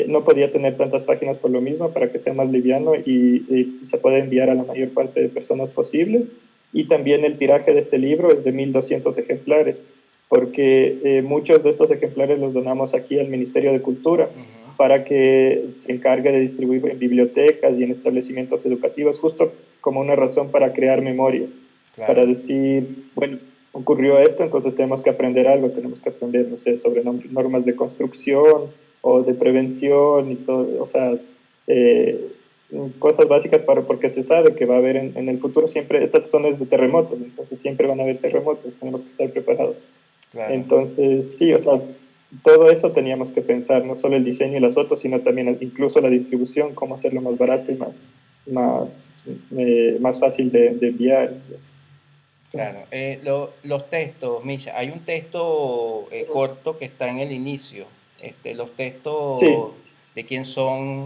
No podía tener tantas páginas por lo mismo, para que sea más liviano y se pueda enviar a la mayor parte de personas posible. Y también el tiraje de este libro es de 1.200 ejemplares, porque muchos de estos ejemplares los donamos aquí al Ministerio de Cultura para que se encargue de distribuir en bibliotecas y en establecimientos educativos, justo como una razón para crear memoria, Claro. para decir, bueno, ocurrió esto, entonces tenemos que aprender algo, tenemos que aprender, no sé, sobre normas de construcción o de prevención y todo, o sea, cosas básicas porque se sabe que va a haber en el futuro siempre, estas zonas de terremotos, entonces siempre van a haber terremotos, tenemos que estar preparados. Claro. Entonces, sí, o sea, todo eso teníamos que pensar, no solo el diseño y las fotos, sino también incluso la distribución, cómo hacerlo más barato y más fácil de enviar. Claro. Los textos, Misha, hay un texto corto que está en el inicio. Los textos, Sí. ¿de quién son?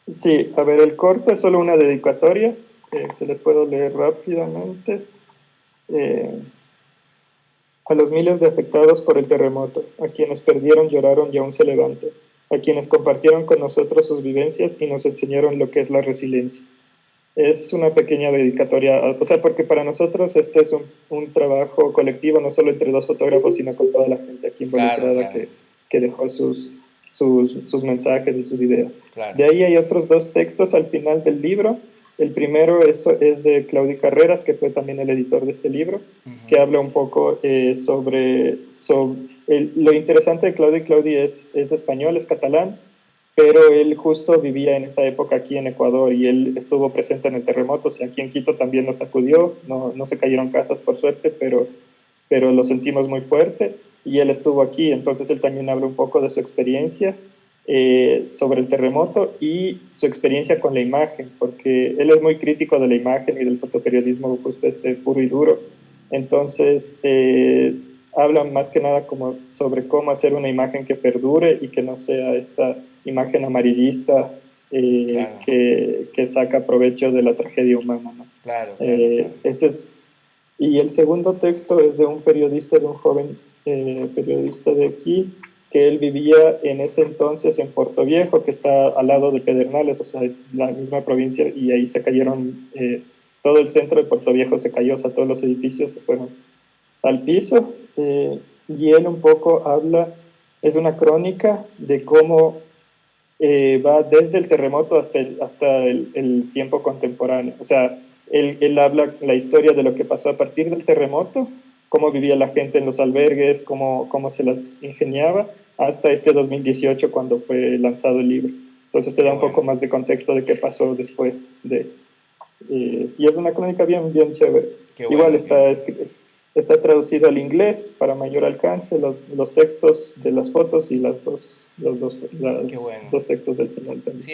Sí, a ver, el corto es solo una dedicatoria que les puedo leer rápidamente. A los miles de afectados por el terremoto, a quienes perdieron, lloraron y aún se levantan, a quienes compartieron con nosotros sus vivencias y nos enseñaron lo que es la resiliencia. Es una pequeña dedicatoria, o sea, porque para nosotros este es un trabajo colectivo, no solo entre dos fotógrafos, sino con toda la gente aquí involucrada. Claro. Que dejó sus mensajes y sus ideas. Claro. De ahí hay otros dos textos al final del libro. El primero es de Claudi Carreras, que fue también el editor de este libro, que habla un poco sobre lo interesante de Claudi. Claudi es español, es catalán, pero él justo vivía en esa época aquí en Ecuador y él estuvo presente en el terremoto. O sea, aquí en Quito también nos sacudió, no se cayeron casas por suerte, pero lo sentimos muy fuerte y él estuvo aquí, entonces él también habla un poco de su experiencia sobre el terremoto y su experiencia con la imagen, porque él es muy crítico de la imagen y del fotoperiodismo justo puro y duro. Entonces habla más que nada como sobre cómo hacer una imagen que perdure y que no sea esta imagen amarillista Claro. que saca provecho de la tragedia humana, ¿no? Claro. Ese es. Y el segundo texto es de un periodista, de un joven periodista de aquí, que él vivía en ese entonces en Puerto Viejo, que está al lado de Pedernales, o sea, es la misma provincia, y ahí se cayeron, todo el centro de Puerto Viejo se cayó, o sea, todos los edificios se fueron al piso, y él un poco habla, es una crónica de cómo va desde el terremoto hasta el tiempo contemporáneo, o sea, él habla la historia de lo que pasó a partir del terremoto, cómo vivía la gente en los albergues, cómo se las ingeniaba, hasta 2018 cuando fue lanzado el libro. Entonces te da un poco más de contexto de qué pasó después de... y es una crónica bien, bien chévere. Igual está escrito. está traducido al inglés para mayor alcance, los textos de las fotos y los Qué bueno. dos textos del final también. Sí,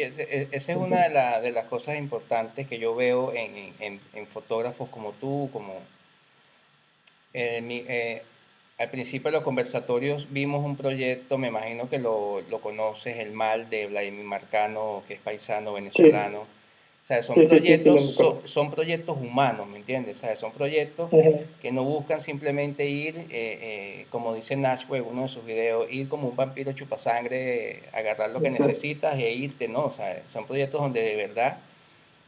esa es una de las cosas importantes que yo veo en fotógrafos como tú, como al principio de los conversatorios vimos un proyecto, me imagino que lo conoces, El Mal de Vladimir Marcano, que es paisano Sí, venezolano. O sea, sí, lo conozco. son proyectos humanos, ¿me entiendes? O sea, son proyectos Ajá, que no buscan simplemente ir, como dice Nashwe en uno de sus videos, ir como un vampiro chupasangre, agarrar lo que exacto. necesitas e irte, no. O sea, son proyectos donde de verdad,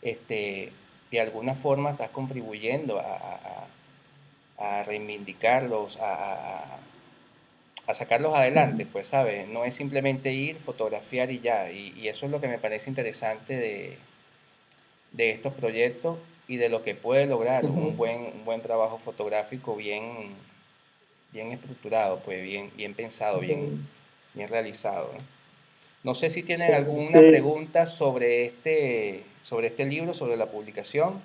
este, de alguna forma estás contribuyendo a reivindicarlos, a sacarlos adelante, pues, ¿sabes? No es simplemente ir, fotografiar y ya. Y eso es lo que me parece interesante de estos proyectos y de lo que puede lograr Ujú, un buen trabajo fotográfico bien estructurado, pues bien pensado, ujú. bien realizado, ¿no? No sé si tienen Chévere. alguna Sí. pregunta sobre este libro, sobre la publicación.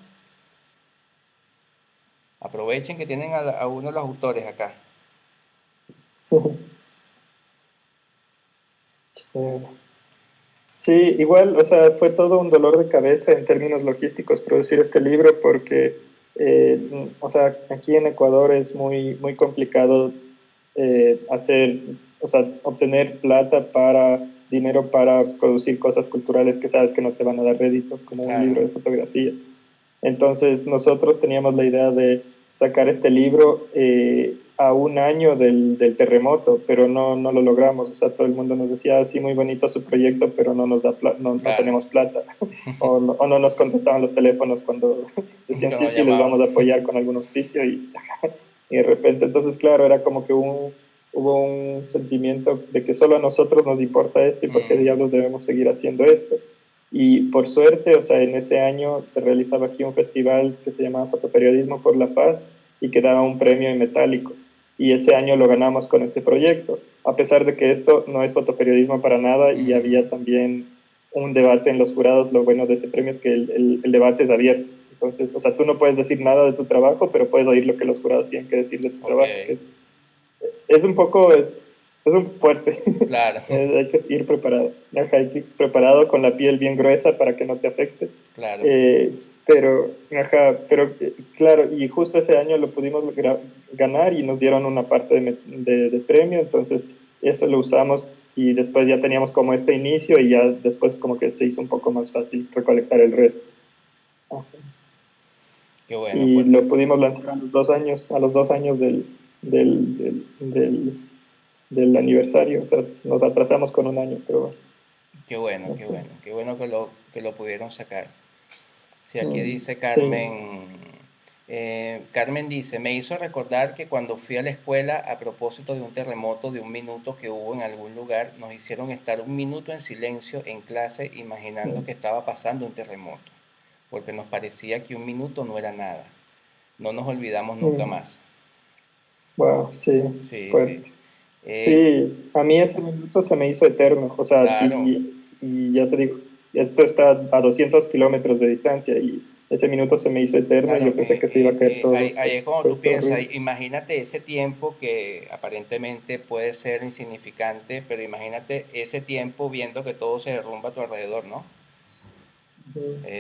Aprovechen que tienen a uno de los autores acá. Chévere. Sí, igual, o sea, fue todo un dolor de cabeza en términos logísticos producir este libro porque, o sea, aquí en Ecuador es muy complicado hacer, o sea, obtener dinero para producir cosas culturales que sabes que no te van a dar réditos como un Claro, libro de fotografía. Entonces nosotros teníamos la idea de sacar este libro a un año del terremoto, pero no lo logramos. O sea, todo el mundo nos decía, sí, muy bonito su proyecto, pero no claro. tenemos plata. O no nos contestaban los teléfonos cuando decían, No sí, lo sí, les llamaban. vamos a apoyar con algún auspicio y de repente, entonces, claro, era como que hubo un sentimiento de que solo a nosotros nos importa esto y por qué Mm, diablos debemos seguir haciendo esto. Y por suerte, o sea, en ese año se realizaba aquí un festival que se llamaba Fotoperiodismo por la Paz y que daba un premio en metálico. Y ese año lo ganamos con este proyecto, a pesar de que esto no es fotoperiodismo para nada y ujú. había también un debate en los jurados. Lo bueno de ese premio es que el debate es abierto. Entonces, o sea, tú no puedes decir nada de tu trabajo, pero puedes oír lo que los jurados tienen que decir de tu Ok, trabajo, que es un poco, es un fuerte. claro, Hay que ir preparado. Ajá, hay que ir preparado con la piel bien gruesa para que no te afecte. claro. Eh, pero claro, y justo ese año lo pudimos ganar y nos dieron una parte de premio, entonces eso lo usamos y después ya teníamos como este inicio y ya después como que se hizo un poco más fácil recolectar el resto. Ajá. Qué bueno, Y pues, lo pudimos lanzar a los 2 años del aniversario, o sea, nos atrasamos con un año, pero qué bueno, qué bueno. bueno, qué bueno que lo pudieron sacar. Sí, aquí dice Sí. Carmen dice, me hizo recordar que cuando fui a la escuela a propósito de un terremoto de un minuto que hubo en algún lugar, nos hicieron estar un minuto en silencio en clase imaginando que estaba pasando un terremoto, porque nos parecía que un minuto no era nada. No nos olvidamos nunca más. Wow, sí, Sí, sí. fuerte. Eh, Sí, a mí ese minuto se me hizo eterno, o sea, claro, y ya te digo, esto está a 200 kilómetros de distancia y ese minuto se me hizo eterno y claro, yo pensé que se iba a caer todo. ahí es cuando tú Fue piensas, horrible. imagínate ese tiempo que aparentemente puede ser insignificante, pero imagínate ese tiempo viendo que todo se derrumba a tu alrededor, ¿no?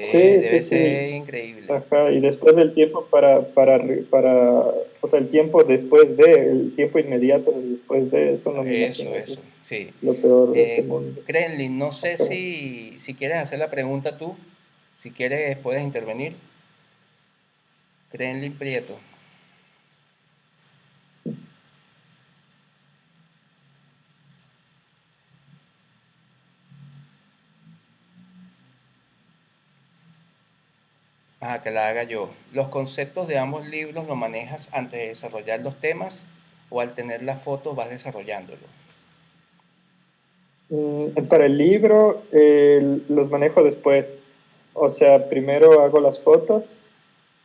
Sí, Debe sí, ser sí. increíble. Ajá, y después del tiempo o sea, el tiempo inmediato después de eso, no me imagino, eso Eso, es sí. lo peor de este mundo. Krenlin, no sé Ajá. si quieres hacer la pregunta tú, si quieres puedes intervenir. Krenlin Prieto. Ah, que la haga yo. ¿Los conceptos de ambos libros los manejas antes de desarrollar los temas o al tener la foto vas desarrollándolo? Para el libro los manejo después. O sea, primero hago las fotos,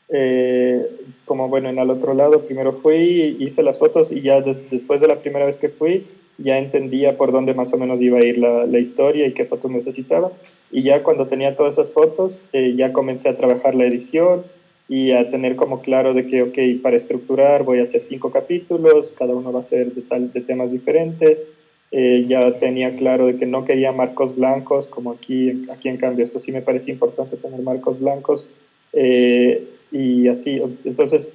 eh, como bueno, en el otro lado, primero fui, hice las fotos y ya después de la primera vez que fui, ya entendía por dónde más o menos iba a ir la historia y qué fotos necesitaba. Y ya cuando tenía todas esas fotos, ya comencé a trabajar la edición y a tener como claro de que, ok, para estructurar voy a hacer 5 capítulos, cada uno va a ser de temas diferentes. Ya tenía claro de que no quería marcos blancos, como aquí en cambio, esto sí me parece importante tener marcos blancos, y así, entonces,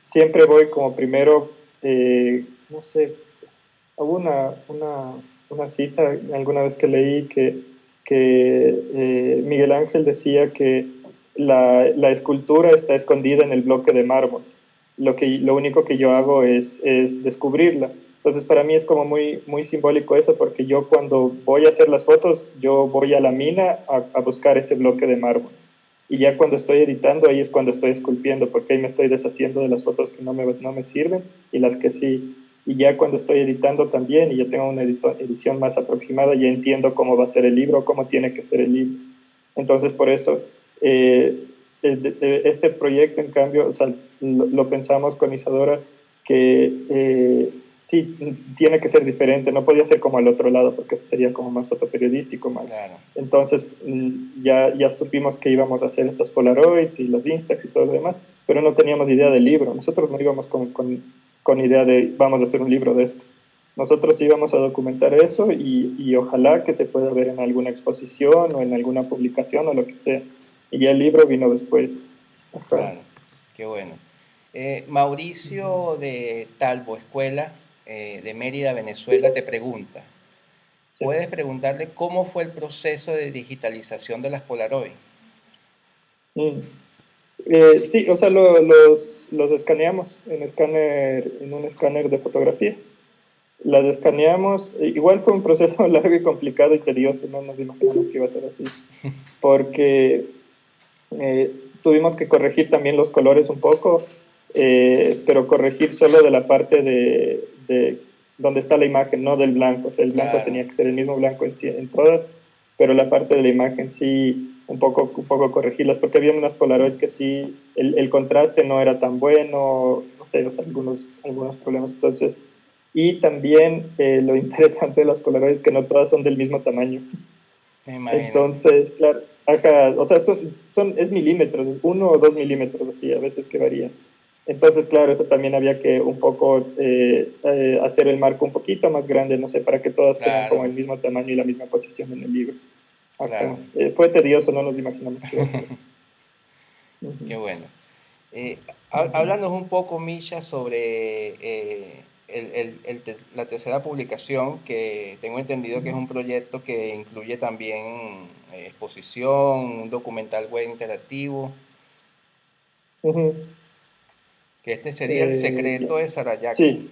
siempre voy como primero, no sé, hubo una cita alguna vez que leí que Miguel Ángel decía que la escultura está escondida en el bloque de mármol. Lo único que yo hago es descubrirla. Entonces para mí es como muy simbólico eso, porque yo cuando voy a hacer las fotos, yo voy a la mina a buscar ese bloque de mármol. Y ya cuando estoy editando, ahí es cuando estoy esculpiendo, porque ahí me estoy deshaciendo de las fotos que no me sirven y las que sí. Y ya cuando estoy editando también, y ya tengo una edición más aproximada, ya entiendo cómo va a ser el libro, cómo tiene que ser el libro. Entonces, por eso, este proyecto, en cambio, o sea, lo pensamos con Isadora, que sí, tiene que ser diferente, no podía ser como al otro lado, porque eso sería como más fotoperiodístico, más. Claro. Entonces, ya supimos que íbamos a hacer estas Polaroids y los Instax y todo lo demás, pero no teníamos idea del libro. Nosotros no íbamos con idea de vamos a hacer un libro de esto. Nosotros íbamos a documentar eso y ojalá que se pueda ver en alguna exposición o en alguna publicación o lo que sea. Y ya el libro vino después. Ajá. Claro, qué bueno. Mauricio de Talbo Escuela, de Mérida, Venezuela, te pregunta. Sí. ¿Puedes preguntarle cómo fue el proceso de digitalización de las Polaroid? Sí, o sea, los escaneamos en un escáner de fotografía. Las escaneamos, igual fue un proceso largo y complicado y tedioso, no nos imaginamos que iba a ser así, porque tuvimos que corregir también los colores un poco, pero corregir solo de la parte de donde está la imagen, no del blanco. O sea, el blanco tenía que ser el mismo blanco en todas, pero la parte de la imagen sí, un poco corregirlas, porque había unas Polaroid que sí, el contraste no era tan bueno, no sé, o sea, algunos problemas. Entonces, y también lo interesante de las Polaroid es que no todas son del mismo tamaño. Entonces, claro, acá, o sea, es milímetros, es 1 o 2 milímetros, así, a veces que varía. Entonces, claro, eso también había que un poco hacer el marco un poquito más grande, no sé, para que todas tengan como el mismo tamaño y la misma posición en el libro. Claro. Fue tedioso, no nos imaginamos que iba a ser. Qué bueno. Háblanos un poco, Misha, sobre la tercera publicación, que tengo entendido que es un proyecto que incluye también exposición, un documental web interactivo, que este sería El secreto de Sarayaku.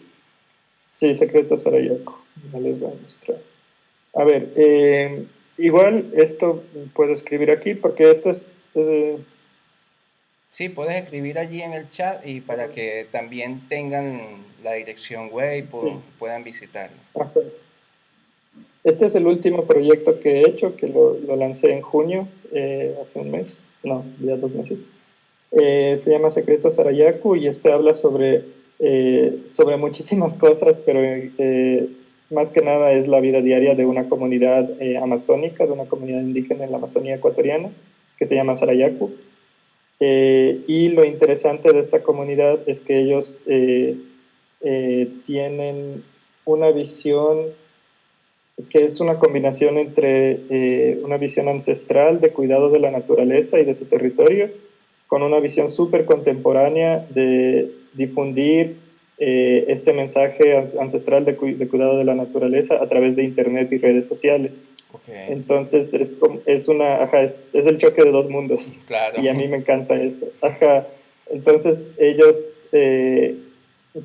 Sí, Secreto de Sarayaku. Ya les voy a mostrar. A ver, igual esto puedo escribir aquí porque esto es... Sí, puedes escribir allí en el chat y para que también tengan la dirección web y puedan visitarlo. Ajá. Este es el último proyecto que he hecho, que lo lancé en junio, hace un mes, no, ya 2 meses. Se llama Secreto Sarayaku y este habla sobre muchísimas cosas, pero más que nada es la vida diaria de una comunidad amazónica, de una comunidad indígena en la Amazonía ecuatoriana, que se llama Sarayaku. Y lo interesante de esta comunidad es que ellos tienen una visión que es una combinación entre una visión ancestral de cuidado de la naturaleza y de su territorio, con una visión súper contemporánea de difundir este mensaje ancestral de cuidado de la naturaleza a través de Internet y redes sociales. Okay. Entonces es el choque de dos mundos. Claro. Y a mí me encanta eso. Entonces ellos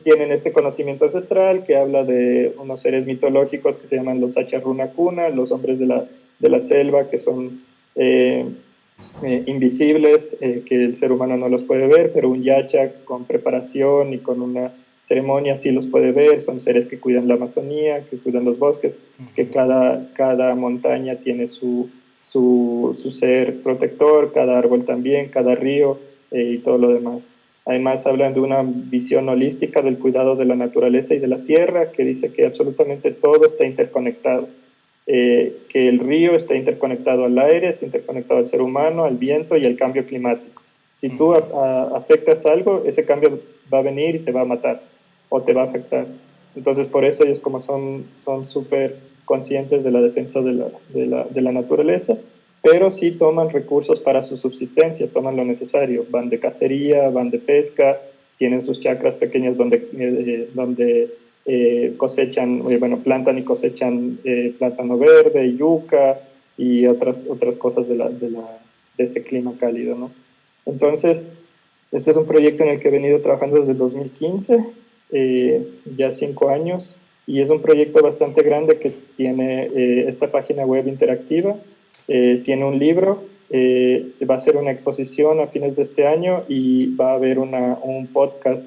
tienen este conocimiento ancestral que habla de unos seres mitológicos que se llaman los Acharrunacuna, los hombres de la selva, que son invisibles, que el ser humano no los puede ver, pero un Yachak con preparación y con una ceremonia sí los puede ver. Son seres que cuidan la Amazonía, que cuidan los bosques, que cada montaña tiene su ser protector, cada árbol también, cada río y todo lo demás. Además hablan de una visión holística del cuidado de la naturaleza y de la tierra, que dice que absolutamente todo está interconectado, que el río está interconectado al aire, está interconectado al ser humano, al viento y al cambio climático. Si tú afectas algo, ese cambio va a venir y te va a matar o te va a afectar. Entonces, por eso ellos como son súper conscientes de la defensa de la naturaleza, pero sí toman recursos para su subsistencia, toman lo necesario. Van de cacería, van de pesca, tienen sus chacras pequeñas donde cosechan, bueno, plantan y cosechan plátano verde, yuca y otras cosas de ese clima cálido, ¿no? Entonces, este es un proyecto en el que he venido trabajando desde el 2015, ya 5 años, y es un proyecto bastante grande que tiene esta página web interactiva, tiene un libro, va a ser una exposición a fines de este año y va a haber un podcast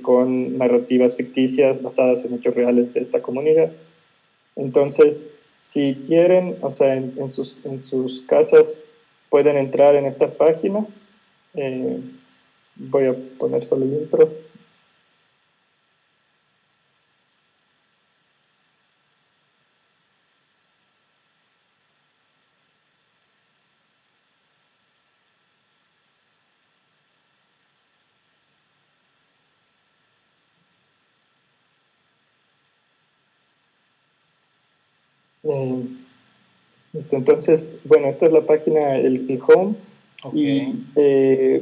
con narrativas ficticias basadas en hechos reales de esta comunidad. Entonces, si quieren, o sea, en sus casas pueden entrar en esta página. Voy a poner solo el intro. Entonces, bueno, esta es la página, el home, Okay. y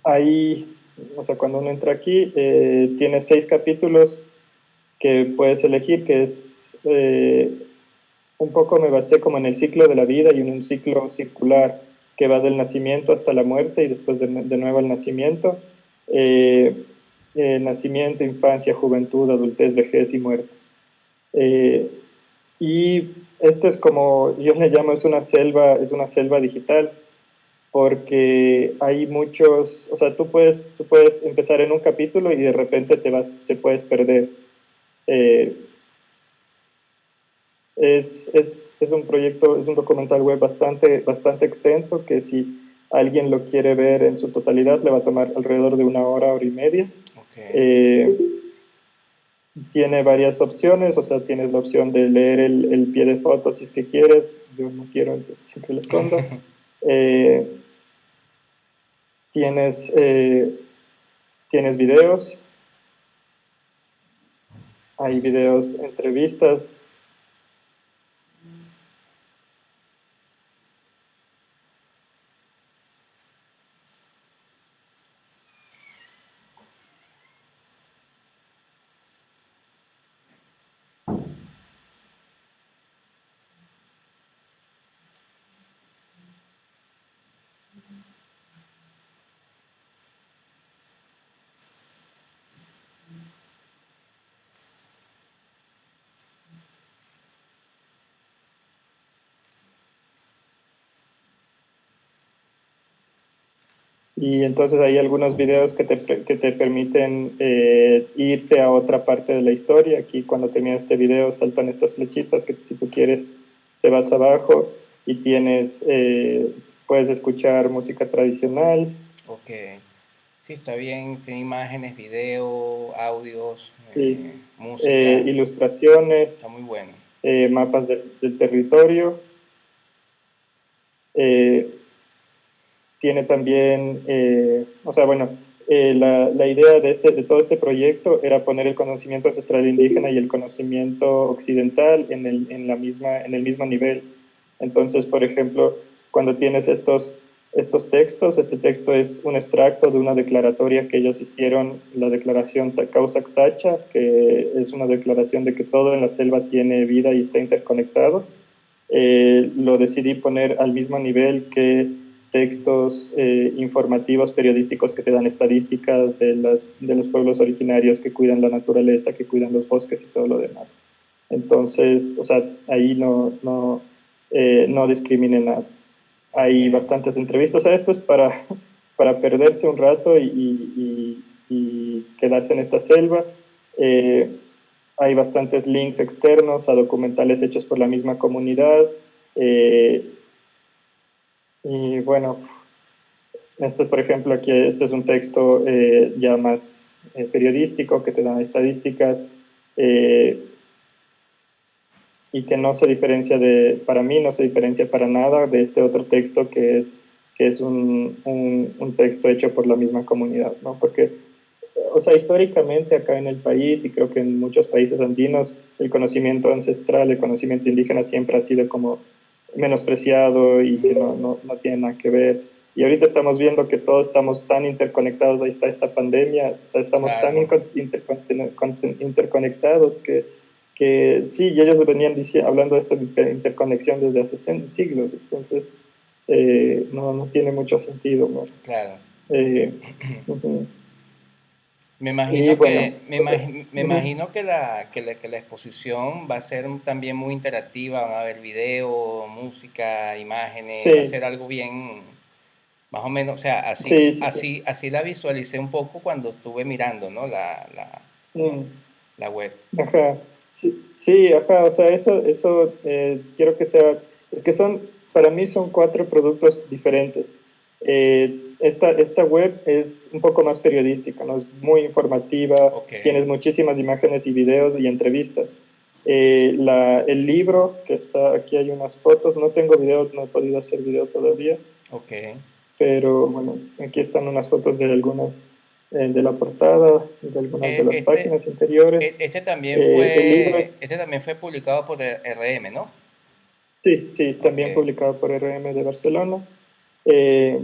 ahí, o sea, cuando uno entra aquí, tiene 6 capítulos que puedes elegir, que es un poco me basé como en el ciclo de la vida y en un ciclo circular que va del nacimiento hasta la muerte y después de nuevo el nacimiento. Nacimiento, infancia, juventud, adultez, vejez y muerte. Y esto es como, yo le llamo, es una selva digital, porque hay muchos, o sea, tú puedes empezar en un capítulo y de repente te puedes perder. Es un proyecto, es un documental web bastante extenso que si alguien lo quiere ver en su totalidad le va a tomar alrededor de 1 hora, hora y media. Okay. Tiene varias opciones, o sea, tienes la opción de leer el pie de foto si es que quieres. Yo no quiero, entonces siempre lo escondo. Tienes videos, hay videos, entrevistas. Y entonces hay algunos videos que te permiten irte a otra parte de la historia. Aquí cuando terminas este video saltan estas flechitas que si tú quieres te vas abajo y puedes escuchar música tradicional. Ok. Sí, está bien. Tiene imágenes, video, audios, música. Ilustraciones. Está muy bueno. Mapas del territorio. Tiene también, o sea, bueno, la idea de todo este proyecto era poner el conocimiento ancestral indígena y el conocimiento occidental en el mismo nivel. Entonces, por ejemplo, cuando tienes estos textos, este texto es un extracto de una declaratoria que ellos hicieron, la declaración Takausak-Sacha, que es una declaración de que todo en la selva tiene vida y está interconectado. Lo decidí poner al mismo nivel que textos informativos periodísticos que te dan estadísticas de los pueblos originarios que cuidan la naturaleza, que cuidan los bosques y todo lo demás. Entonces, o sea, ahí no discriminen nada. Hay bastantes entrevistas. O sea, esto es para perderse un rato y quedarse en esta selva. Hay bastantes links externos a documentales hechos por la misma comunidad. Y bueno, esto, por ejemplo, aquí este es un texto ya más periodístico que te da estadísticas y que no se diferencia para mí no se diferencia para nada de este otro texto que es que es un texto hecho por la misma comunidad, ¿no? Porque, o sea, históricamente acá en el país y creo que en muchos países andinos, el conocimiento ancestral, el conocimiento indígena siempre ha sido como menospreciado y que no tiene nada que ver. Y ahorita estamos viendo que todos estamos tan interconectados, ahí está esta pandemia, o sea, estamos tan interconectados que sí, y ellos venían hablando de esta interconexión desde hace siglos, entonces no tiene mucho sentido, ¿no? Claro. Uh-huh. Me imagino bueno, me imagino que la exposición va a ser también muy interactiva, van a haber video, música, imágenes, va a sí, ser algo bien, más o menos, o sea, sí. así la visualicé un poco cuando estuve mirando, ¿no? Mm. La web. Ajá, sí, ajá, o sea, eso quiero que sea, es que para mí son 4 productos diferentes. Esta web es un poco más periodística, ¿no? Es muy informativa, Ok, tienes muchísimas imágenes y videos y entrevistas. El libro, que está aquí, hay unas fotos, no tengo video, no he podido hacer video todavía, ok. pero bueno, aquí están unas fotos de algunas, de la portada, de algunas de las páginas interiores. El libro, Este también fue publicado por RM, ¿no? sí, Ok, también publicado por RM de Barcelona. Eh,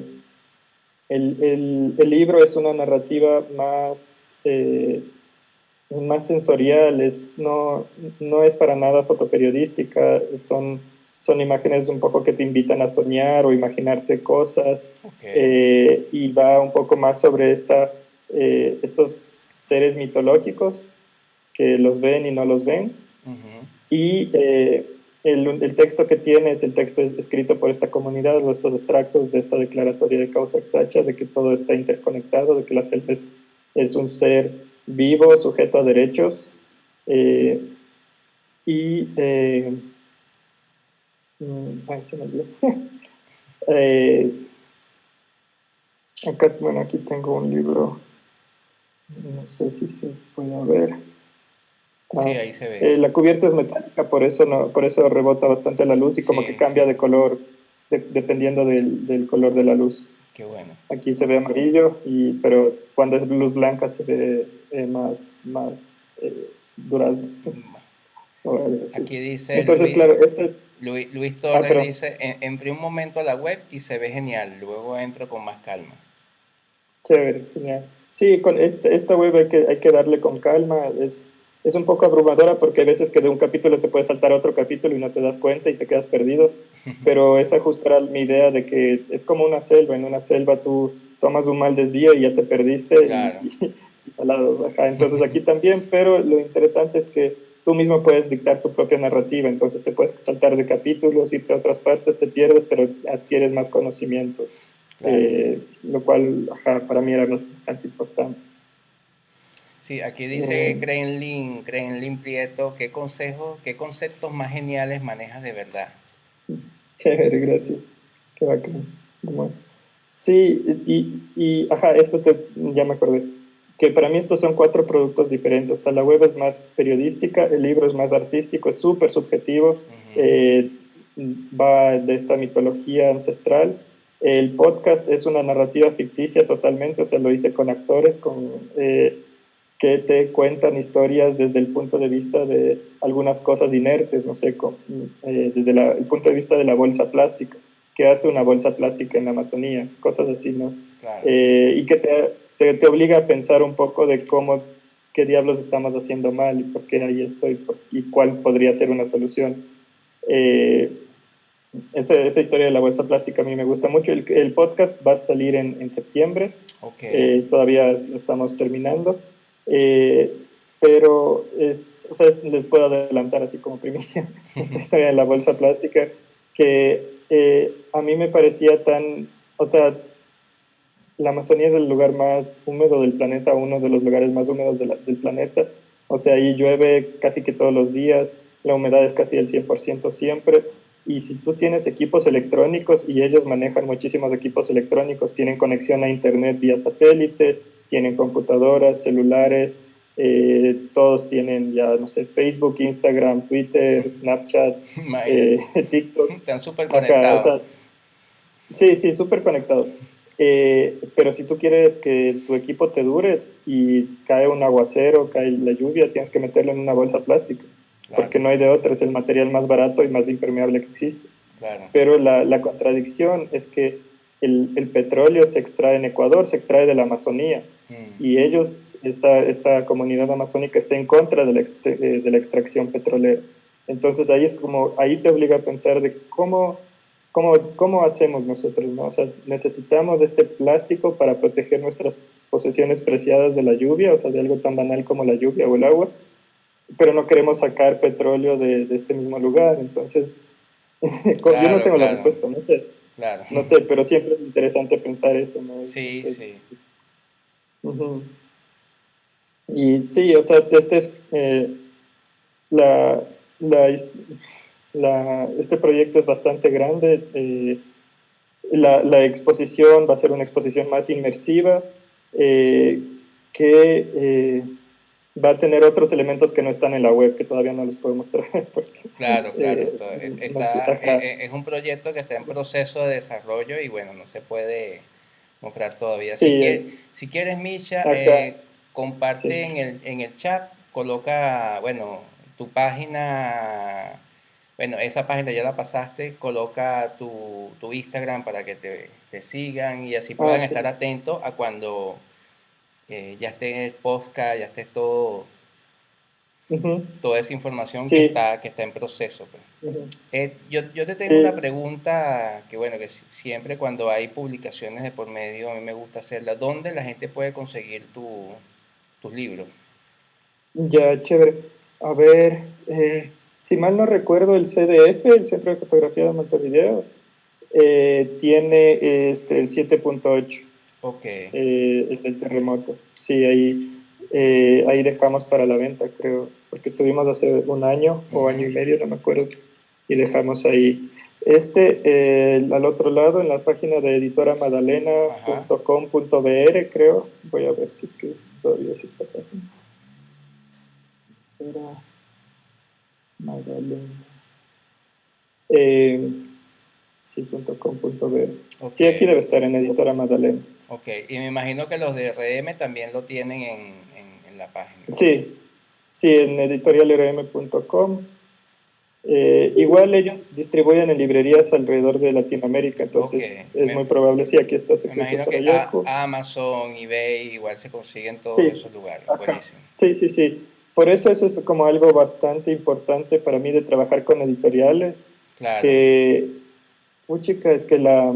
el libro es una narrativa más sensorial, no es para nada fotoperiodística, son imágenes un poco que te invitan a soñar o imaginarte cosas, ok. y va un poco más sobre estos seres mitológicos que los ven y no los ven. Uh-huh. Y el texto que tiene es el texto escrito por esta comunidad, estos extractos de esta declaratoria de causa exacta, de que todo está interconectado, de que la selva es un ser vivo, sujeto a derechos. eh, y. Ay, se me olvidó. Eh, acá, bueno, aquí tengo un libro, no sé si se puede ver. Sí, Ah, ahí se ve. la cubierta es metálica, por eso rebota bastante la luz y como que Sí, cambia sí. de color dependiendo del color de la luz. Qué bueno. Aquí se ve amarillo, pero cuando es luz blanca se ve más durazno. Sí. Aquí dice Entonces, claro, Luis Torres perdón. dice, entré un momento a la web y se ve genial, luego entro con más calma. Chévere, genial. Sí, con esta web hay que darle con calma. Es un poco abrumadora porque hay veces que de un capítulo te puedes saltar a otro capítulo y no te das cuenta y te quedas perdido. Pero esa justo era mi idea de que es como una selva. En una selva tú tomas un mal desvío y ya te perdiste Claro. y salados. Ajá. Entonces aquí también, pero lo interesante es que tú mismo puedes dictar tu propia narrativa. Entonces te puedes saltar de capítulos, irte a otras partes, te pierdes, pero adquieres más conocimiento. Claro. Lo cual, ajá, para mí era bastante importante. Sí, aquí dice Eh, Krenlin Prieto, qué conceptos más geniales manejas de verdad? Chévere, gracias. Qué bacán. Nomás. Sí, ajá, ya me acordé. Que para mí estos son 4 productos diferentes. O sea, la web es más periodística, el libro es más artístico, es súper subjetivo, Uh-huh. va de esta mitología ancestral. El podcast es una narrativa ficticia totalmente, o sea, lo hice con actores, que te cuentan historias desde el punto de vista de algunas cosas inertes, no sé, desde el punto de vista de la bolsa plástica, qué hace una bolsa plástica en la Amazonía, cosas así, ¿no? Claro. Y que te obliga a pensar un poco de qué diablos estamos haciendo mal y por qué ahí estoy y cuál podría ser una solución. Esa historia de la bolsa plástica a mí me gusta mucho. El podcast va a salir en septiembre. Ok. Todavía lo estamos terminando. Eh, pero o sea, les puedo adelantar así como primicia esta historia de la bolsa plástica que a mí me parecía o sea, la Amazonía es el lugar más húmedo del planeta, uno de los lugares más húmedos del planeta. O sea, ahí llueve casi que todos los días, la humedad es casi del 100% siempre. Y si tú tienes equipos electrónicos, y ellos manejan muchísimos equipos electrónicos, tienen conexión a Internet vía satélite, tienen computadoras, celulares, todos tienen ya, no sé, Facebook, Instagram, Twitter, Snapchat, Imagínate. TikTok. Están súper Acá, o conectados. sea, Sí, sí, súper conectados. Pero si tú quieres que tu equipo te dure y cae un aguacero, cae la lluvia, tienes que meterlo en una bolsa plástica, Claro, porque no hay de otra, es el material más barato y más impermeable que existe. claro. Pero la contradicción es que el petróleo se extrae en Ecuador, se extrae de la Amazonía, Mm, y ellos, esta comunidad amazónica está en contra de la extracción petrolera. Entonces ahí es como, ahí te obliga a pensar de cómo hacemos nosotros, ¿no? O sea, necesitamos este plástico para proteger nuestras posesiones preciadas de la lluvia, o sea, de algo tan banal como la lluvia o el agua, pero no queremos sacar petróleo de este mismo lugar. Entonces, yo no claro, tengo la claro, respuesta, no sé, claro. no sé, pero siempre es interesante pensar eso, ¿no? No Sí, sé. sí. Ujú. Y sí, o sea, la, la, este proyecto es bastante grande. La exposición va a ser una exposición más inmersiva, eh, que va a tener otros elementos que no están en la web, que todavía no los podemos traer, porque Claro, claro. ajá, Es un proyecto que está en proceso de desarrollo y bueno, no se puede mostrar todavía. sí, Si quieres, Misha, ajá, comparte sí. en el chat, coloca, bueno, tu página, bueno, esa página ya la pasaste, coloca tu Instagram para que te sigan y así Ah, puedan estar sí. atentos a cuando ya esté el podcast, ya esté todo, Ujú. toda esa información Sí, que está en proceso, pues. ujú. Yo te tengo una Sí, pregunta que, bueno, que siempre cuando hay publicaciones de por medio, a mí me gusta hacerla. ¿Dónde la gente puede conseguir tus libros? ya, chévere. A ver, si mal no recuerdo, el CDF, el Centro de Fotografía de Montevideo, tiene el 7.8, Ok, el del terremoto. Sí, ahí dejamos para la venta, creo, porque estuvimos hace un año o año ujú, y medio, no me acuerdo, y dejamos ahí. Al otro lado, en la página de ajá, editoramadalena.com.br, creo, voy a ver si es que todavía es esta página. Era Magdalena. Eh, sí, .com.br. ok, Sí, aquí debe estar en Editora Magdalena. ok. Y me imagino que los de RM también lo tienen en la página. Sí, sí, en editorialrm.com. Igual ellos distribuyen en librerías alrededor de Latinoamérica, Ok, entonces es muy probable, sí, aquí está me Secretos imagino que Sarayaku. Amazon, eBay, igual se consiguen todos Sí, esos lugares. ajá. Buenísimo. Sí, sí, sí. Por eso es como algo bastante importante para mí de trabajar con editoriales, Claro, que, puchica, es que se la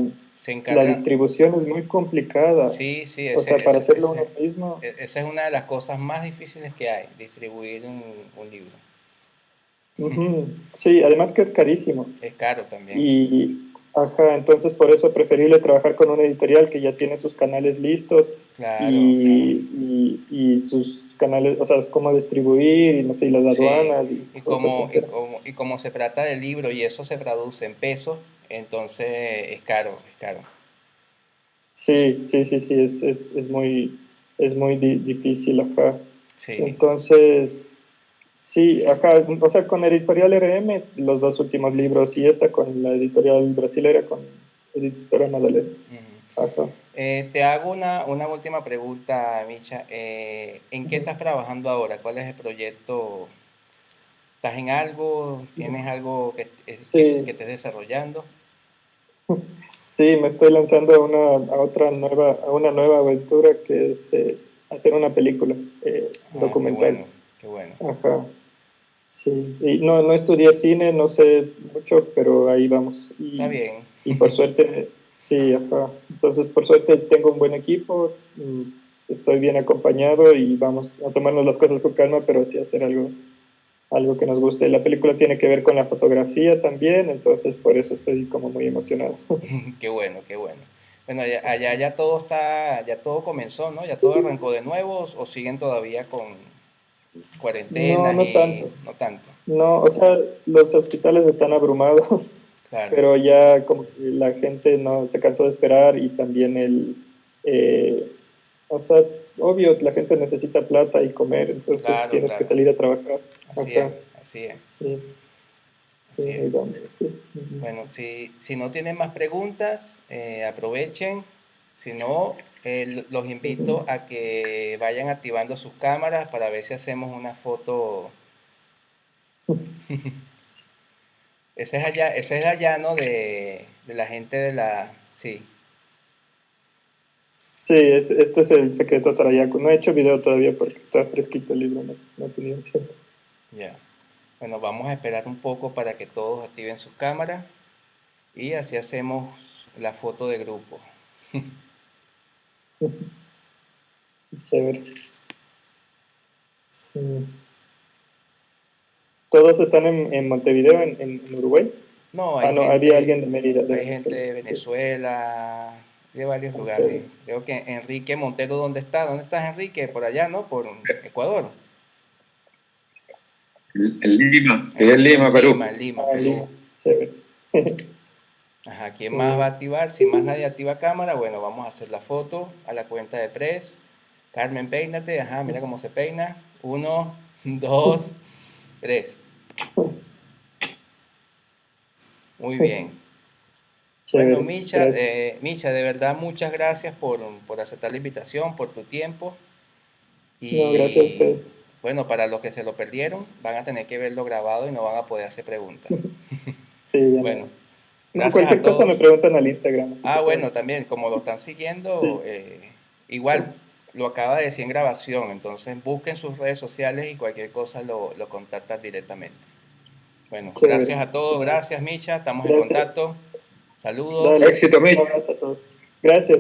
encargan. distribución es muy complicada. Sí, sí, O sea, para hacerlo uno mismo. esa es una de las cosas más difíciles que hay, distribuir un libro. Ujú. Sí, además que es carísimo. Es caro también. Ajá, entonces por eso es preferible trabajar con una editorial que ya tiene sus canales listos Claro, claro. y sus canales, o sea, es cómo distribuir y no sé, y las Sí, aduanas y toda esa tontera. y como se trata de libro y eso se traduce en pesos, entonces es caro, es caro. Sí, sí, sí, sí, es muy difícil acá. Sí. Entonces, sí, acá, o sea, con Editorial RM, los dos últimos libros, y esta con la editorial brasilera, con Editora Madalena. Ujú. Ajá. Te hago una última pregunta, Micha. ¿En qué estás trabajando ahora? ¿Cuál es el proyecto? ¿Estás en algo? ¿Tienes algo que Sí, estés desarrollando? sí, me estoy lanzando a una nueva aventura que es hacer una película, un Ah, qué bueno, documental. qué bueno. Ajá, sí. Y no estudié cine, no sé mucho, pero ahí vamos. Está bien. Y por suerte, sí, ajá. Entonces, por suerte tengo un buen equipo, estoy bien acompañado y vamos a tomarnos las cosas con calma, pero sí hacer algo que nos guste. La película tiene que ver con la fotografía también, entonces por eso estoy como muy emocionado. Qué bueno, qué bueno. Bueno, allá ya todo está, ya todo comenzó, ¿no? Ya todo arrancó de nuevo o siguen todavía con No, cuarentenas no y tanto. no tanto. No, o sea, los hospitales están abrumados, Claro, pero ya como que la gente no se cansó de esperar y también o sea, obvio, la gente necesita plata y comer, entonces claro, tienes que claro. salir a trabajar. Así es, Ajá, así es. sí. Así es. idóneo, sí. Bueno, si no tienen más preguntas, aprovechen. Si no, los invito a que vayan activando sus cámaras para ver si hacemos una foto. Ese es allá, ¿no? De la gente de la... Sí, Sí, este es el secreto Sarayaku. No he hecho video todavía porque está fresquito el libro, no he tenido tiempo. ya. Bueno, vamos a esperar un poco para que todos activen sus cámaras y así hacemos la foto de grupo. Chévere. Sí. ¿Todos están en Montevideo, en Uruguay? No, No, había alguien de Mérida. hay gente de Venezuela, de varios lugares. Creo que Enrique Montero, ¿dónde está? ¿Dónde estás, Enrique? Por allá, ¿no? Por Ecuador. En Lima, estoy en Lima, Perú. En Lima, Ah, Perú. Lima. Chévere. Ajá, ¿quién más va a activar? Si más nadie activa cámara, bueno, vamos a hacer la foto a la cuenta de 3. Carmen, peínate. Ajá, mira cómo se peina. 1, 2, 3. Muy bien. Chévere. Bueno, Micha, Gracias. Micha, de verdad, muchas gracias por aceptar la invitación, por tu tiempo. No, gracias a Y ustedes. bueno, para los que se lo perdieron, van a tener que verlo grabado y no van a poder hacer preguntas. Sí, ya Bueno, no. gracias a Cualquier cosa me todos. preguntan al Instagram. Así que Bueno, todo. también, como lo están siguiendo, Sí. igual lo acaba de decir en grabación, entonces busquen sus redes sociales y cualquier cosa lo contactan directamente. Bueno, gracias Chévere. a todos, gracias Micha, estamos en Gracias. contacto. Saludos. Dale. Éxito, Un Mitch. abrazo a todos. Gracias.